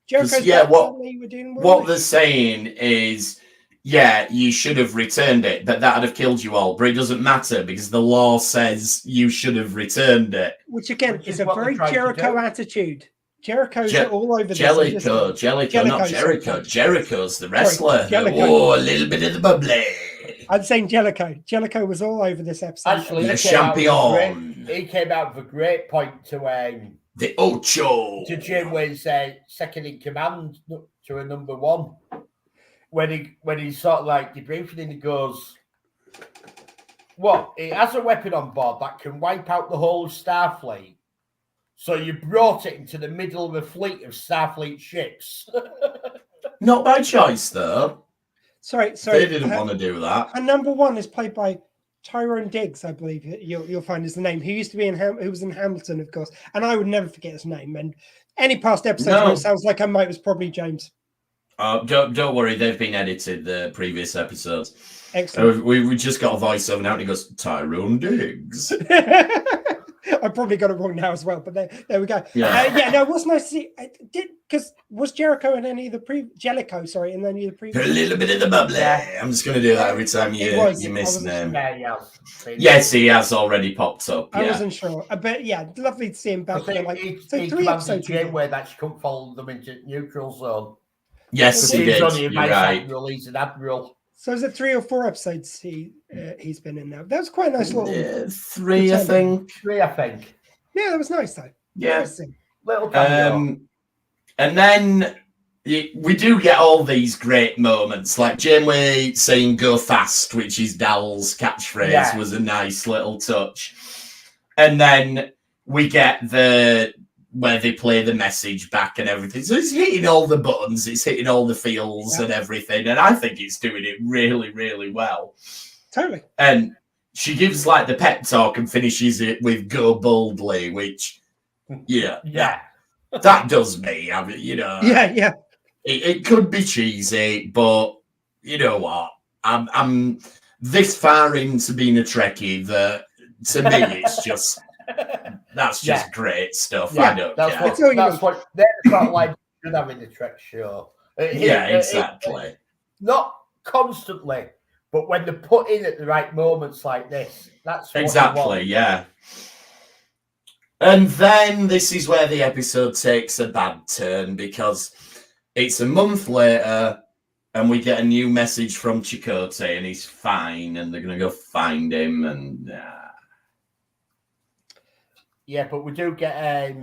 D: Jericho's back,
B: what they're saying is, you should have returned it, but that would have killed you all. But it doesn't matter because the law says you should have returned it.
D: Which again is a very Jericho attitude. Jericho's all over this.
B: Jellicoe, not Jericho. Jericho's the wrestler. Oh, a little bit of the bubbly.
D: I'm saying Jellicoe. Jellicoe was all over this episode.
C: Actually,
B: the champion.
C: He came out with a great point to
B: the Ocho.
C: To Janeway's second in command to a number one. When he's sort of like debriefing and he goes, it has a weapon on board that can wipe out the whole of Starfleet. So you brought it into the middle of a fleet of Starfleet ships.
B: Not by choice, though.
D: Sorry.
B: They didn't want to do that.
D: And number 1 is played by Tyrone Diggs, I believe you'll find is the name. Who used to be who was in Hamilton, of course. And I would never forget his name. And any past episodes where it sounds like I might was probably James.
B: Don't worry, they've been edited, the previous episodes.
D: Excellent.
B: We just got a voiceover now and he goes, Tyrone Diggs.
D: I probably got it wrong now as well, but there we go.
B: Yeah.
D: No, it was nice to see. Because was Jericho in any of the Jellicoe, sorry, in any of the previous?
B: A little bit of the bubbly.
C: Yeah.
B: I'm just going to do that every time you miss his name.
C: Yes,
B: he has already popped up.
D: I wasn't sure. But yeah, lovely to see him back there. Like, so 3 episodes.
C: Where that she couldn't follow them into neutral zone.
B: Yes, he did. You're right.
C: Admiral, he's an admiral.
D: So is it 3 or 4 episodes he's been in now? That was quite a nice little
B: 3, I think.
C: 3, I think.
D: Yeah, that was nice though.
B: Yeah.
C: Little
B: and then we do get all these great moments, like Janeway saying "Go fast," which is Dal's catchphrase, was a nice little touch. And then we get where they play the message back and everything. So it's hitting all the buttons, it's hitting all the feels and everything. And I think it's doing it really, really well.
D: Totally.
B: And she gives like the pep talk and finishes it with "Go boldly," which, that does me. I mean,
D: Yeah.
B: It could be cheesy, but you know what? I'm this far into being a Trekkie that to me it's just that's just great stuff. I don't care.
C: That's what they're sort of like should have in the Trek show.
B: Exactly.
C: Not constantly, but when they're put in at the right moments like this, that's what
B: exactly. Yeah. And then this is where the episode takes a bad turn because it's a month later and we get a new message from Chakotay and he's fine and they're going to go find him and...
C: Yeah, but we do get a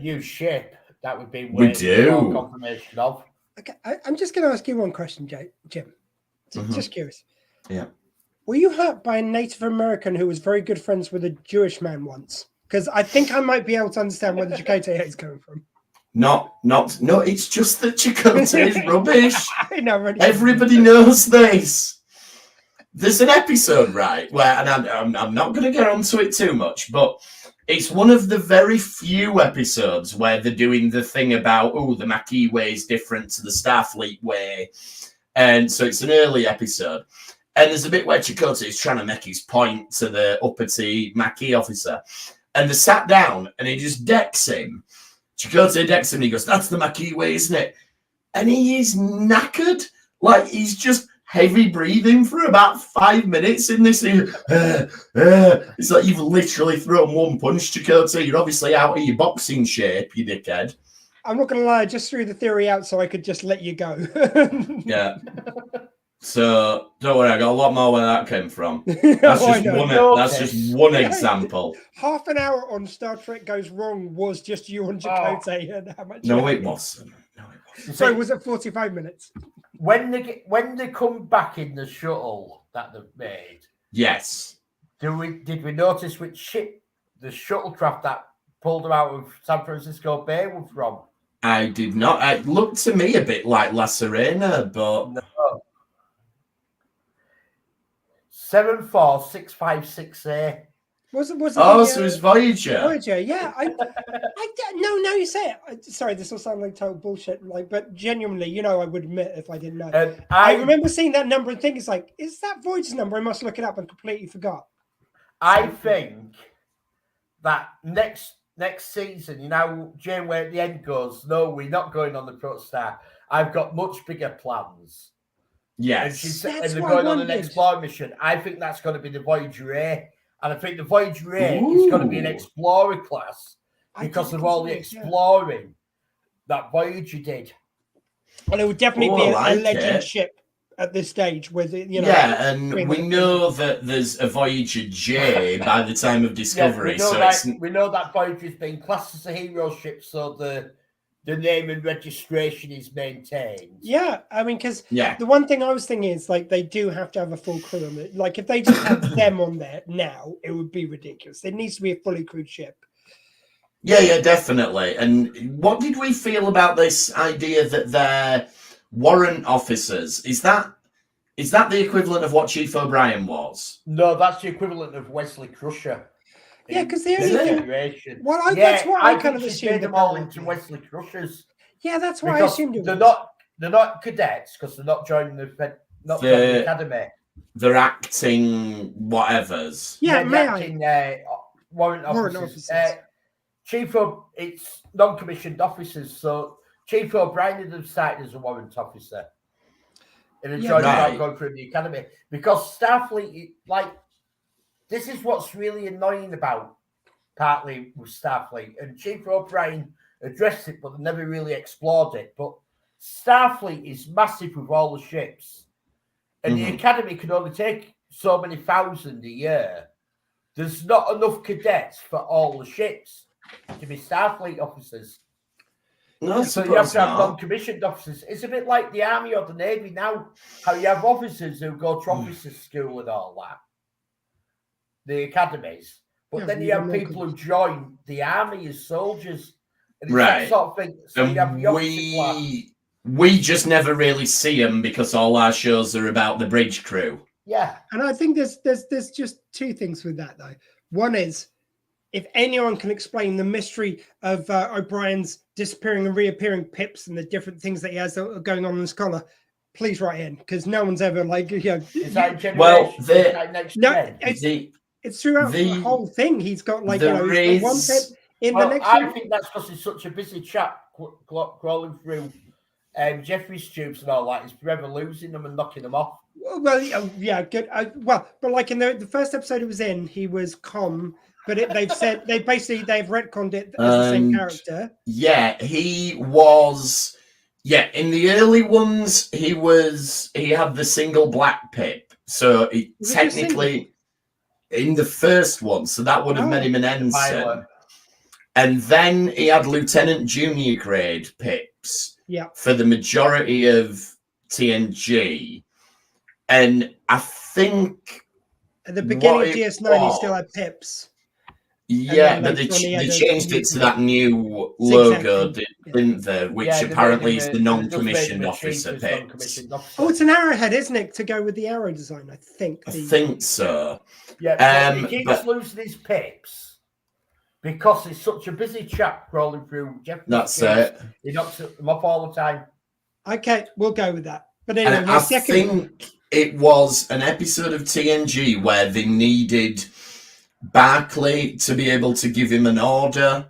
C: new ship that we've been
B: waiting
C: for confirmation of.
D: Okay, I'm just going to ask you one question, Jim. Just curious.
B: Yeah.
D: Were you hurt by a Native American who was very good friends with a Jewish man once? Because I think I might be able to understand where the Chakotay is coming from.
B: No, it's just that Chakotay is rubbish.
D: I know. Really.
B: Everybody knows this. There's an episode, right, where, and I'm not going to get onto it too much, but it's one of the very few episodes where they're doing the thing about, the Maquis way is different to the Starfleet way. And so it's an early episode. And there's a bit where Chakotay is trying to make his point to the uppity Maquis officer. And they sat down and he just decks him. Chakotay decks him and he goes, "That's the Maquis way, isn't it?" And he is knackered. Like, he's just heavy breathing for about 5 minutes in this. It's like you've literally thrown one punch, Chakotay. You're obviously out of your boxing shape, you dickhead.
D: I'm not going to lie, I just threw the theory out so I could just let you go.
B: Yeah. So don't worry, I got a lot more where that came from. That's just one example.
D: Half an hour on Star Trek Goes Wrong was just you on Chakotay and how much.
B: No, it wasn't.
D: So was it 45 minutes?
C: When they come back in the shuttle that they've made,
B: yes.
C: Did we notice which ship the shuttlecraft that pulled them out of San Francisco Bay was from?
B: I did not. It looked to me a bit like La Serena, but
C: no. 74656A.
D: Was it?
B: So it's Voyager.
D: Voyager, yeah. No, you say it. Sorry, this will sound like total bullshit. But genuinely, I would admit if I didn't know. I remember seeing that number and thinking, is that Voyager's number? I must look it up and completely forgot.
C: I think that next season, Janeway at the end goes, "No, we're not going on the Protostar. I've got much bigger plans."
B: Yes.
C: And they're going on an explorer mission. I think that's going to be the Voyager A. And I think the Voyager A is going to be an explorer class because of all the exploring that Voyager did.
D: And it would definitely be a legend ship at this stage with
B: Yeah, and we know that there's a Voyager J by the time of Discovery.
C: We know that Voyager's been classed as a hero ship, so the name and registration is maintained.
D: Yeah, I mean, because the one thing I was thinking is they do have to have a full crew on it. If they just had them on there now, it would be ridiculous. It needs to be a fully crewed ship.
B: Yeah, definitely. And what did we feel about this idea that they're warrant officers? Is that the equivalent of what Chief O'Brien was?
C: No, that's the equivalent of Wesley Crusher.
D: Yeah, because the
B: Is
D: only
B: it?
D: thing.
C: generation.
D: Well, that's what I kind
C: think
D: of
C: she's
D: assumed.
C: made them all
D: apparently.
C: into Wesley Crushers.
D: Yeah, that's what I
C: Because
D: assumed.
C: they're not cadets because they're not joining the academy.
B: They're acting whatevers.
D: Yeah,
C: They're
D: may
C: acting, warrant officers.
D: officers.
C: It's non-commissioned officers. So Chief O'Brien had started as a warrant officer. And then joined without going through the academy. Because Starfleet, this is what's really annoying about partly with Starfleet. And Chief O'Brien addressed it, but they never really explored it. But Starfleet is massive with all the ships. And the academy can only take so many thousand a year. There's not enough cadets for all the ships to be Starfleet officers.
B: No,
C: so you have to have non-commissioned officers. It's a bit like the Army or the Navy now, how you have officers who go to officers' school and all that, the academies. But then you have people who join the Army as soldiers. And it's that sort of thing. So you have the
B: we just never really see them because all our shows are about the bridge crew.
C: Yeah.
D: And I think there's just two things with that, though. One is, if anyone can explain the mystery of O'Brien's disappearing and reappearing pips and the different things that he has going on in his collar, please write in, because no one's ever
C: Is that
B: well,
D: it's throughout the whole thing. He's got one pip in the next.
C: I think that's because he's such a busy chap crawling through Jeffrey's tubes and all that. He's forever losing them and knocking them off.
D: Well, yeah, good. But like in the first episode it was in, he was calm. But they've retconned it as the same character. Yeah,
B: he was. Yeah, in the early ones, he had the single black pip. So technically, in the first one, so that would have made him an ensign. And then he had Lieutenant Junior grade pips.
D: Yeah.
B: For the majority of TNG, and I think
D: at the beginning of DS9, he still had pips.
B: Yeah, but they changed it to that new logo, didn't they? Which apparently is the non-commissioned officer pips.
D: Oh, it's an arrowhead, isn't it? To go with the arrow design, I think.
B: I think so.
C: Yeah, he keeps losing his pips because he's such a busy chap crawling through Jeffrey's.
B: That's it.
C: He knocks them off all the time.
D: Okay, we'll go with that. But anyway,
B: I think it was an episode of TNG where they needed Barclay to be able to give him an order,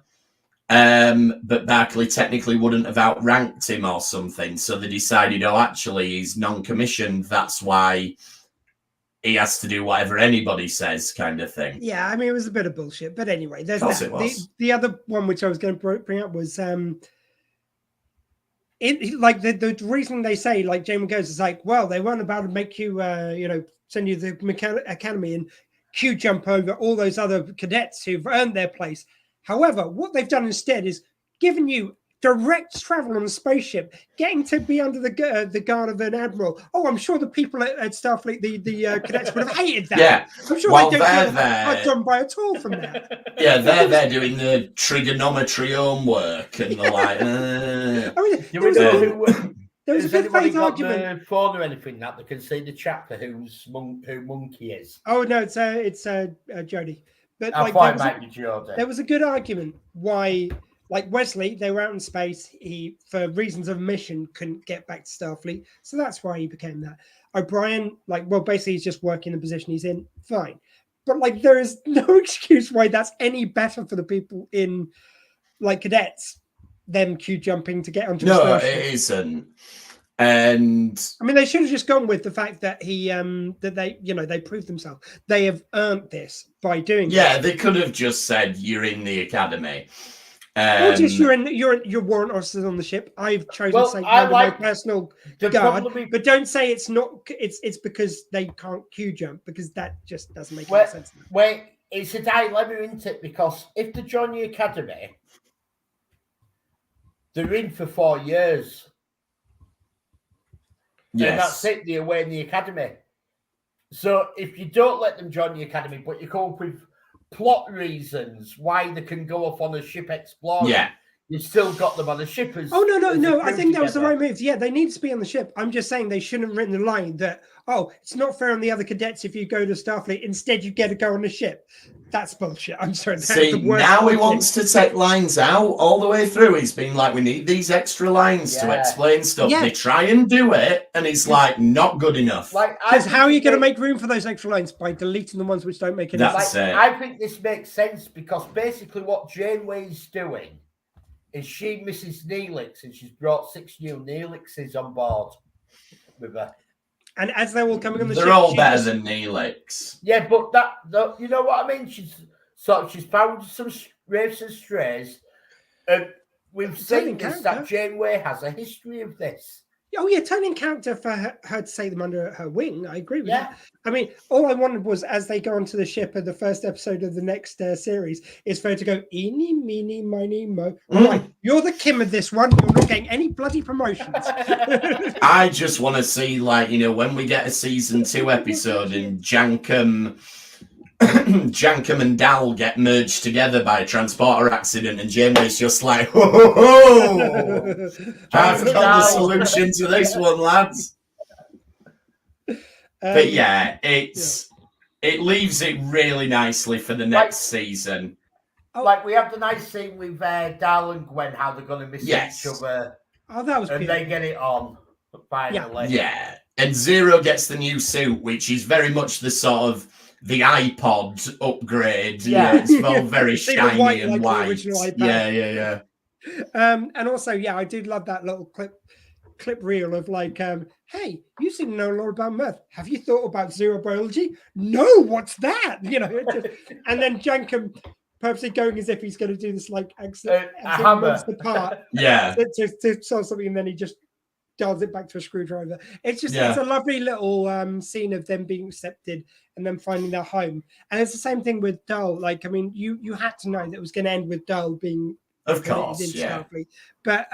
B: but Barclay technically wouldn't have outranked him or something, so they decided, actually he's non-commissioned, that's why he has to do whatever anybody says, kind of thing.
D: Yeah, I mean, it was a bit of bullshit, but anyway, there's the other one which I was going to bring up was the reason they say, like Jamie goes, is like, well, they weren't about to make you send you the academy and Q jump over all those other cadets who've earned their place. However, what they've done instead is given you direct travel on a spaceship, getting to be under the guard of an admiral. Oh, I'm sure the people at Starfleet, the cadets would have hated that.
B: Yeah,
D: I'm sure they don't get done by at all from that.
B: Yeah, they're doing the trigonometry homework and the like.
D: I mean, there was a good faith argument.
C: The phone or anything that they can see the chapter who Monkey is.
D: Oh no, it's Jodie. But
C: I thought it might be Jodie.
D: There was a good argument why, like Wesley, they were out in space. He, for reasons of mission, couldn't get back to Starfleet, so that's why he became that. O'Brien, basically he's just working the position he's in. Fine, but there is no excuse why that's any better for the people in cadets. Them Q jumping to get onto the starship.
B: No, it isn't. And
D: I mean, they should have just gone with the fact that they proved themselves. They have earned this by doing.
B: Yeah, they could have just said you're in the academy.
D: Or just you're warrant officers on the ship. I've chosen to say my personal guard, but don't say it's not. It's because they can't Q jump, because that just doesn't make any sense.
C: Wait, it's a dilemma, isn't it? Because if they join the academy, they're in for 4 years.
B: Yes.
C: And that's it, they're away in the academy. So if you don't let them join the academy, but you come up with plot reasons why they can go off on a ship exploring.
B: Yeah.
C: You've still got them on a ship. As,
D: Oh, no. I
C: crew
D: think that was the
C: together.
D: right move. Yeah, they need to be on the ship. I'm just saying they shouldn't have written the line that, oh, it's not fair on the other cadets if you go to Starfleet. Instead, you get to go on the ship. That's bullshit. I'm sorry. That's
B: See,
D: the worst
B: now he
D: thing.
B: wants to take lines out all the way through. He's been like, we need these extra lines to
C: Yeah.
B: explain stuff.
D: Yeah.
B: They try and do it, and he's like, not good enough.
C: Like,
D: Because how are you going to make room for those extra lines? By deleting the ones which don't make any
B: That's
D: sense.
B: it.
C: I think this makes sense because basically what Janeway's doing is she misses Neelix and she's brought 6 new Neelixes on board with her.
D: And as they're all coming on the ship,
B: They're all
D: she
B: better
D: just-
B: than Neelix.
C: Yeah, but you know what I mean? She's found some wraiths and strays, and we've seen this, that Janeway has a history of this.
D: Oh, yeah, turning character for her to take them under her wing. I agree with
C: Yeah.
D: that. I mean, all I wanted was, as they go onto the ship in the first episode of the next series, is for her to go, eeny, meeny, miny, mo. Right, you're the Kim of this one. You're not getting any bloody promotions.
B: I just want to see, like, you know, when we get a season 2 episode and Jankum and Dal get merged together by a transporter accident, and Janeway's just like, ho, ho, ho. I've got the solution to this one, lads. But yeah, it leaves it really nicely for the next season.
C: Like, we have the nice scene with Dal and Gwen, how they're going to miss each other.
D: Oh, that was
C: and
D: beautiful.
C: they get it on, finally.
B: Yeah. And Zero gets the new suit, which is very much the sort of the iPod upgrade.
C: Yeah.
B: It's all very
D: See the
B: shiny
D: white,
B: and
D: like the
B: white.
D: original iPad.
B: Yeah.
D: And also, yeah, I did love that little clip reel of like, hey, you seem to know a lot about math. Have you thought about zero biology? No, what's that? You know, and then Jankum purposely going as if he's going to do this like accident monster part.
B: Yeah.
D: To solve something, and then he just dials it back to a screwdriver. It's just it's a lovely little scene of them being accepted and then finding their home. And it's the same thing with Dal. Like, I mean, you had to know that it was going to end with Dal being
B: of course,
D: Starfleet. But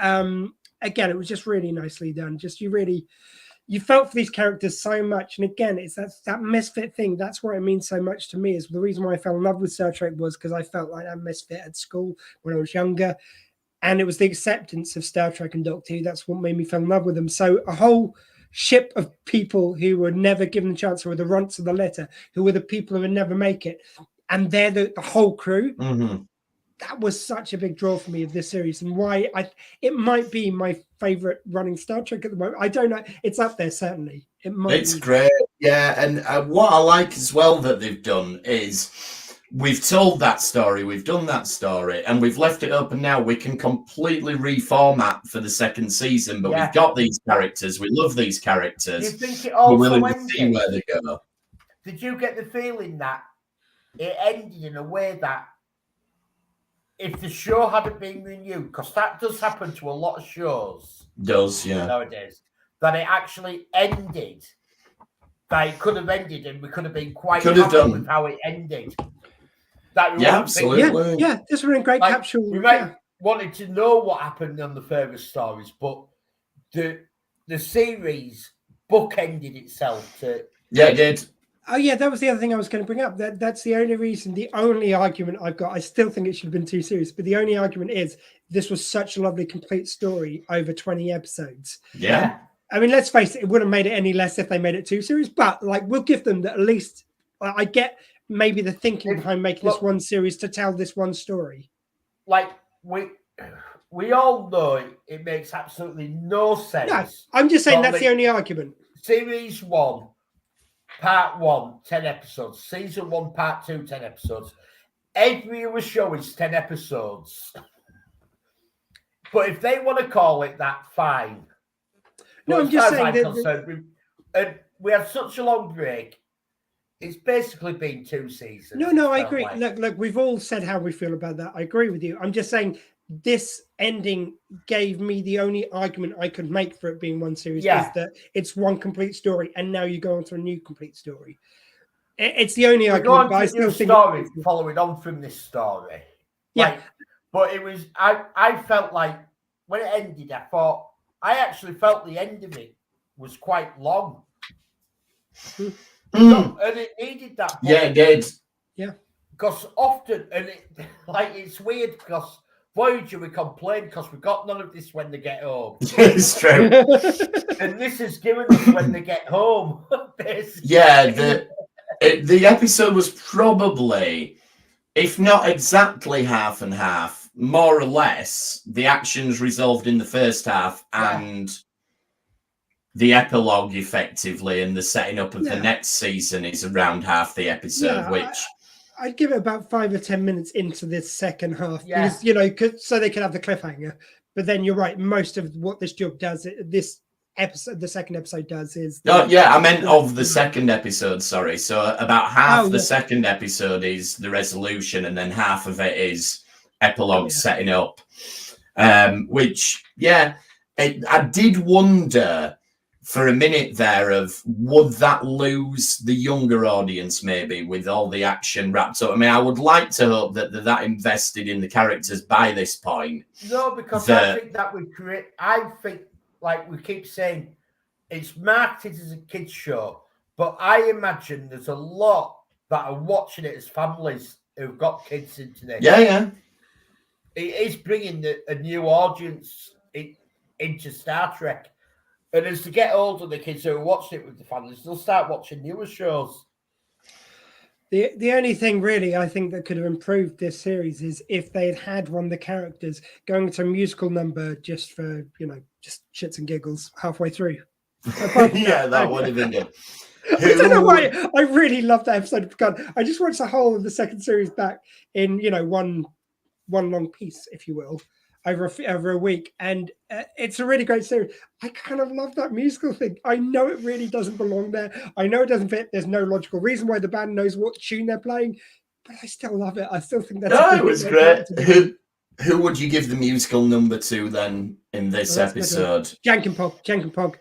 D: again, it was just really nicely done. Just you felt for these characters so much. And again, it's that misfit thing. That's what it means so much to me. Is the reason why I fell in love with Star Trek was because I felt like that misfit at school when I was younger. And it was the acceptance of Star Trek and Doctor Who. That's what made me fall in love with them. So a whole ship of people who were never given the chance, who were the runts of the litter, who were the people who would never make it. And they're the whole crew.
B: Mm-hmm.
D: That was such a big draw for me of this series, and why it might be my favorite running Star Trek at the moment. I don't know. It's up there, certainly.
B: It's great. Yeah. And what I like as well that they've done is we've told that story, we've done that story, and we've left it open now. We can completely reformat for the second season, but we've got these characters. We love these characters.
C: Do you think it also
B: We're willing
C: ended?
B: to see where they go.
C: Did you get the feeling that it ended in a way that if the show hadn't been renewed, because that does happen to a lot of shows nowadays, that it actually ended, that it could have ended and we could have been quite happy with how it ended.
B: Absolutely.
D: Yeah, this would have been great capsule.
C: We might wanted to know what happened on the further stories, but the series bookended itself to...
B: Yeah, it did.
D: Oh, yeah, that was the other thing I was going to bring up. That's the only reason, the only argument I've got. I still think it should have been 2 series, but the only argument is this was such a lovely, complete story over 20 episodes.
B: Yeah.
D: I mean, let's face it, it wouldn't have made it any less if they made it 2 series, but like, we'll give them that at least. I get maybe the thinking behind making this 1 series to tell this 1 story.
C: Like, we all know it makes absolutely no sense.
D: No, I'm just saying that's the only argument.
C: Series 1. Part 1, 10 episodes. Season 1, Part 2, 10 episodes. Every other show is 10 episodes. But if they want to call it that, fine.
D: No, I'm just saying
C: that we had such a long break. It's basically been 2 seasons.
D: No, I agree. Look, we've all said how we feel about that. I agree with you. I'm just saying this ending gave me the only argument I could make for it being 1 series is that it's 1 complete story, and now you go on to a new complete story. It's the only argument. But I still think
C: following on from this story.
D: Yeah,
C: but it was. I felt like when it ended, I actually felt the end of it was quite long. And it needed that.
B: Yeah, it did.
D: Yeah.
C: because often, and it's weird because Voyager, we complain because we got none of this when they get home.
B: It's true.
C: And this is given us when they get home, basically.
B: Yeah, the episode was probably, if not exactly half and half, more or less, the actions resolved in the first half and the epilogue effectively, and the setting up of the next season is around half the episode, which...
D: I'd give it about 5 or 10 minutes into this second half, because, so they could have the cliffhanger. But then you're right, most of what this job does, this episode, the second episode does is...
B: I meant of the second episode, sorry. So about half the second episode is the resolution, and then half of it is epilogue setting up. Which, I did wonder for a minute there of, would that lose the younger audience maybe with all the action wrapped up? I mean, I would like to hope that they're that invested in the characters by this point.
C: No, because I think that would create... I think, like we keep saying, it's marketed as a kids show, but I imagine there's a lot that are watching it as families who've got kids into this.
B: Yeah.
C: It is bringing a new audience into Star Trek. And as they get older, the kids who are watching it with the families, they'll start watching newer shows.
D: The only thing really I think that could have improved this series is if they had one of the characters going to a musical number just for, just shits and giggles halfway through.
B: That would have been good.
D: I don't know why. I really loved that episode of Picard. I just watched the whole of the second series back in, one long piece, if you will, over a week, and it's a really great series. I kind of love that musical thing. I know it really doesn't belong there. I know it doesn't fit. There's no logical reason why the band knows what tune they're playing, but I still love it. I still think that's
B: it was great. Who would you give the musical number to then in this episode?
D: Jankin Pog. Jankin Pog.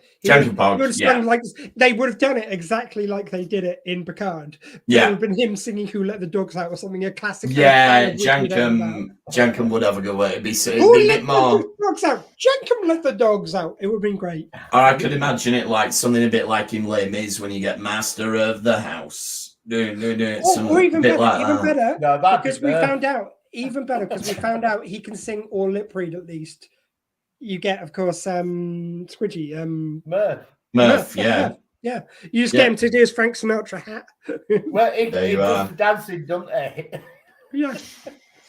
D: Like they would have done it exactly like they did it in Picard. It would have been him singing "Who Let the Dogs Out" or something, a classic.
B: Jankin would have a good way. It'd be a bit more.
D: Dogs out. Jankin let the dogs out. It would have been great.
B: Or I could imagine it like something a bit like in Les Mis when you get Master of the House.
D: Or even better, because we found out. Even better, because we found out he can sing or lip read at least. You get, of course, Squidgy.
C: Murph,
B: yeah.
D: You just get him to do his Frank Sinatra hat.
C: Well, it does the dancing, don't it?
D: Yeah,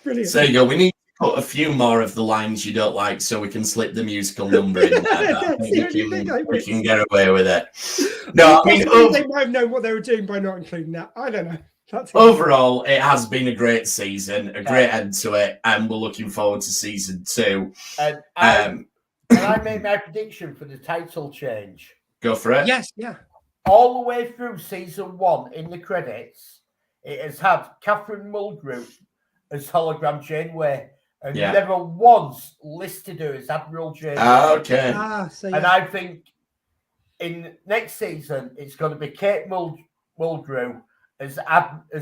D: brilliant.
B: So there you go. We need to put a few more of the lines you don't like so we can slip the musical number in there. We can get away with it. No, I mean,
D: they might have known what they were doing by not including that. I don't know.
B: Overall, it has been a great season, a great end to it, and we're looking forward to season 2.
C: And I made my prediction for the title change.
B: Go for it.
D: Yes, yeah.
C: All the way through season 1, in the credits, it has had Catherine Mulgrew as Hologram Janeway, and never once listed her as Admiral Janeway.
B: Okay.
C: And I think in next season, it's going to be Kate Mulgrew as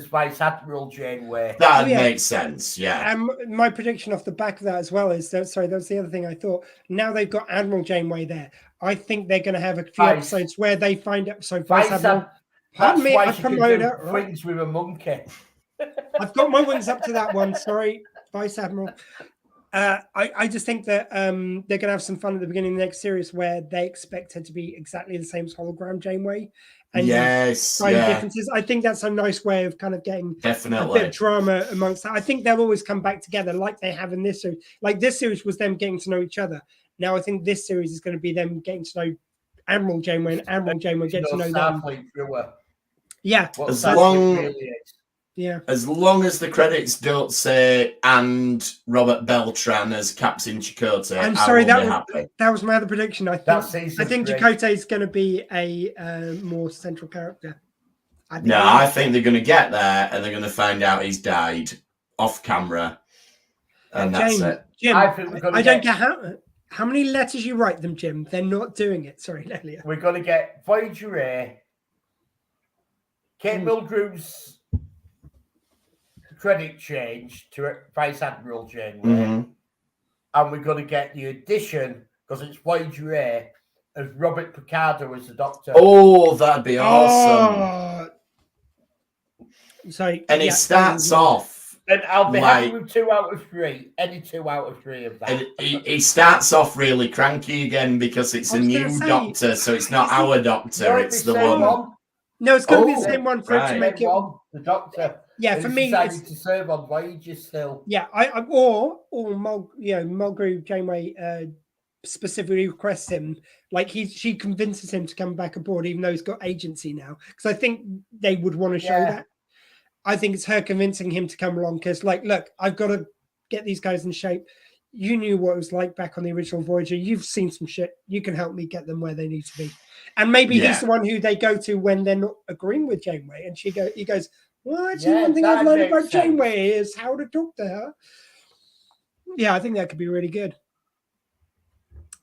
C: Vice Admiral Janeway.
B: That makes sense, yeah.
D: And my prediction off the back of that as well is, that's the other thing I thought. Now they've got Admiral Janeway there. I think they're going to have a few episodes where they find out. So Vice Admiral, pardon me, I promote it.
C: Wings with a monkey.
D: I've got my wings up to that one. Sorry, Vice Admiral. I just think that they're going to have some fun at the beginning of the next series where they expect it to be exactly the same as Hologram Janeway. And differences. I think that's a nice way of kind of getting a bit of drama amongst that. I think they'll always come back together like they have in this series. Like this series was them getting to know each other. Now I think this series is going to be them getting to know Admiral Janeway and Admiral Janeway getting to know them. Yeah.
B: As long as the credits don't say "and Robert Beltran as Captain Chakotay,"
D: I'm sorry,
B: that
D: was my other prediction. I think Chakotay is going to be a more central character.
B: I think they're going to get there and they're going to find out he's died off camera, and that's it.
D: Jim, I don't get how many letters you write them, Jim. They're not doing it. Sorry, Elliot.
C: We're going to get Voyager A, Kate Mulgrew's credit change to Vice Admiral Janeway, and we're going to get the addition, because it's Voyager A, as Robert Picard as the Doctor.
B: Oh, that'd be awesome.
D: So
B: And it starts off,
C: And I'll be
B: like,
C: happy with 2 out of 3. Any 2 out of 3 of that.
B: and he starts off really cranky again because it's
D: I
B: a
D: was gonna
B: new
D: say,
B: doctor, so it's not
D: is it-
B: our doctor,
C: No,
B: it's the
C: same
B: one.
D: No, it's going to be
B: Oh,
D: the same one for it to
B: right.
D: make it.
C: The doctor.
D: Yeah,
C: And
D: for
C: he's
D: me,
C: decided
D: it's
C: to serve on Voyager still.
D: yeah. Mulgrew Janeway specifically requests him. Like she convinces him to come back aboard, even though he's got agency now. Because I think they would want to show that. I think it's her convincing him to come along because, like, look, I've got to get these guys in shape. You knew what it was like back on the original Voyager. You've seen some shit. You can help me get them where they need to be. And maybe he's the one who they go to when they're not agreeing with Janeway. And he goes, well, actually, one thing I've learned about Janeway is how to talk to her. Yeah, I think that could be really good.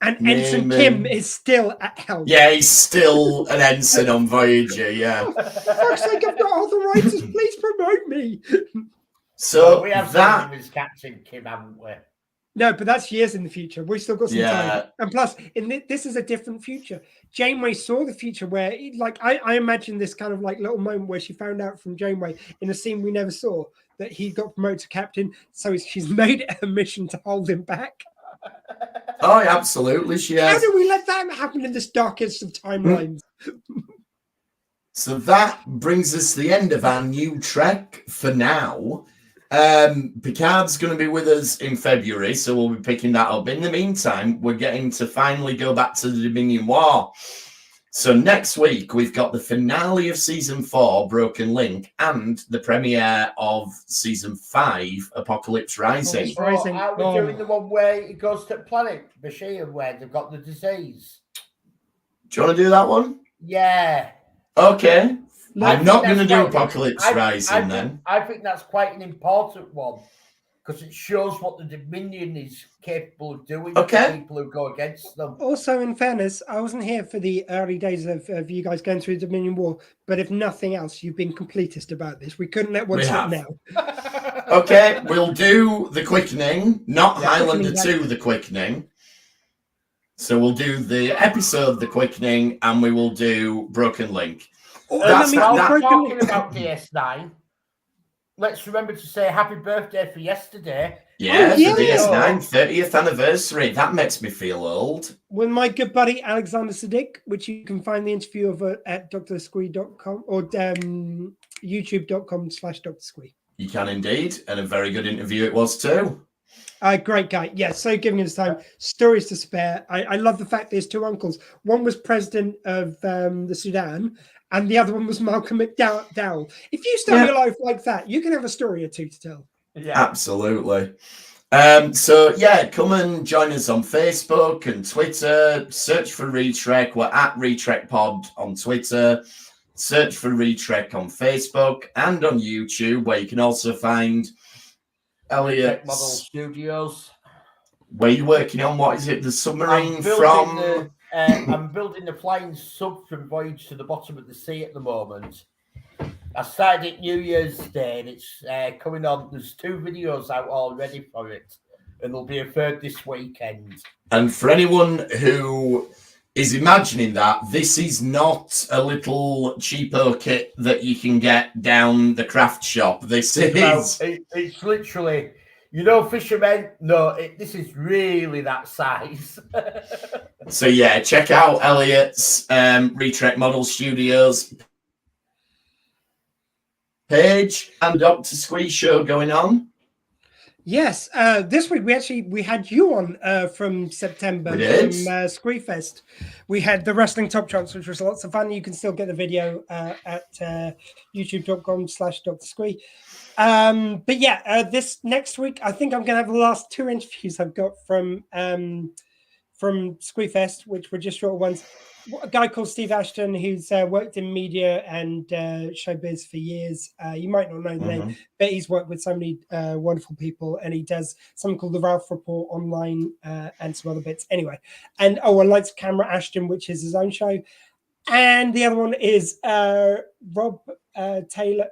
D: And Ensign Kim is still at helm.
B: Yeah, he's still an ensign on Voyager, yeah.
D: For fuck's sake, I've got arthritis. Please promote me.
B: So
C: we have
B: that
C: seen him as Captain Kim, haven't we?
D: No, but that's years in the future. We've still got some
B: Yeah.
D: time. And plus, this is a different future. Janeway saw the future where, I imagine this kind of like little moment where she found out from Janeway in a scene we never saw that he got promoted to captain. So she's made it a mission to hold him back.
B: Oh, absolutely, she has.
D: How do we let that happen in this darkest of timelines?
B: So that brings us to the end of our new trek for now. Picard's going to be with us in February, so we'll be picking that up. In the meantime, we're getting to finally go back to the Dominion War. So next week, we've got the finale of Season 4, Broken Link, and the premiere of Season 5, Apocalypse Rising.
D: Rising.
C: Are we doing the one where he goes to the planet, Bashir, where they've got the disease?
B: Do you want to do that one?
C: Yeah.
B: Okay. I'm not going to do
C: quite-
B: Apocalypse Rising then.
C: I think that's quite an important one because it shows what the Dominion is capable of doing to people who go against them.
D: Also, in fairness, I wasn't here for the early days of you guys going through the Dominion War, but if nothing else, you've been completist about this. We couldn't let one slip now.
B: Okay, we'll do The Quickening, not Highlander
D: Quickening,
B: 2, The Quickening. So we'll do the episode The Quickening, and we will do Broken Link.
C: While we're talking about DS9, let's remember to say happy birthday for yesterday.
B: Yeah, the DS9 30th anniversary. That makes me feel old.
D: With my good buddy Alexander Siddiq, which you can find the interview of at drsquee.com or youtube.com/drsquee.
B: You can indeed, and a very good interview it was too.
D: Great guy. Yeah, so giving us time. Stories to spare. I love the fact there's two uncles. One was president of the Sudan, and the other one was Malcolm McDowell. If you start your life like that, you can have a story or two to tell.
C: Yeah,
B: absolutely. So come and join us on Facebook and Twitter. Search for Retrek. We're at Retrek Pod on Twitter. Search for Retrek on Facebook and on YouTube, where you can also find Elliot
C: Model Studios.
B: Where are you working on? What is it? The submarine
C: I'm building the flying sub from Voyager to the bottom of the sea at the moment. I started it New Year's Day, and it's coming on. There's 2 videos out already for it, and there'll be a third this weekend.
B: And for anyone who is imagining that, this is not a little cheapo kit that you can get down the craft shop. This is...
C: It's literally... You know, fishermen? No, this is really that size.
B: So, check out Elliot's Retrek Model Studios page and Dr. Squeeze show going on.
D: Yes, this week we had you on from September from Squeefest. We had the Wrestling Top Trumps, which was lots of fun. You can still get the video at youtube.com/drsquee. This next week, I think I'm going to have the last 2 interviews I've got from Squeefest, which were just short ones. A guy called Steve Ashton, who's worked in media and showbiz for years. You might not know the name, but he's worked with so many wonderful people, and he does something called the Ralph Report online and some other bits. Anyway, and Lights Camera Ashton, which is his own show. And the other one is Rob Taylor.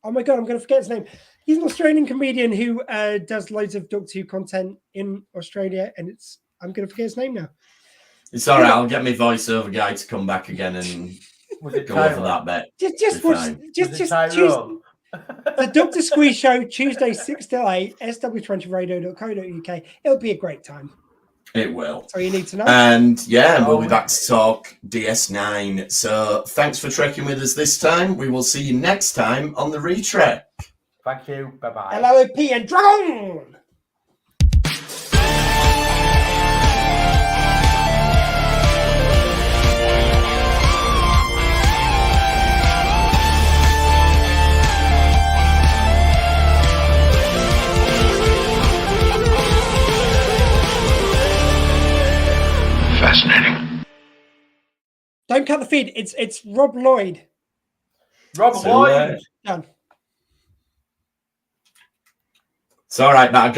D: Oh my God, I'm going to forget his name. He's an Australian comedian who does loads of Doctor Who content in Australia, and I'm going to forget his name now.
B: It's all right. I'll get my voiceover guy to come back again and
C: Was it
B: Go over
C: Tyrone?
B: that bit.
D: Just
B: Be
D: watch.
B: fine.
D: Just
C: Was it
D: choose
C: Tyrone?
D: the Dr. Squeeze Show Tuesday 6 till 8 sw20radio.co.uk. It'll be a great time.
B: It will.
D: So you need to know.
B: And yeah, we'll be back to talk DS9. So thanks for trekking with us this time. We will see you next time on the Retrek.
C: Thank you. Bye-bye.
D: LOP and Dragon.
A: Fascinating.
D: Don't cut the feed. It's Rob Lloyd.
C: Rob
B: So,
C: Lloyd.
D: Done.
B: It's all right, Matt.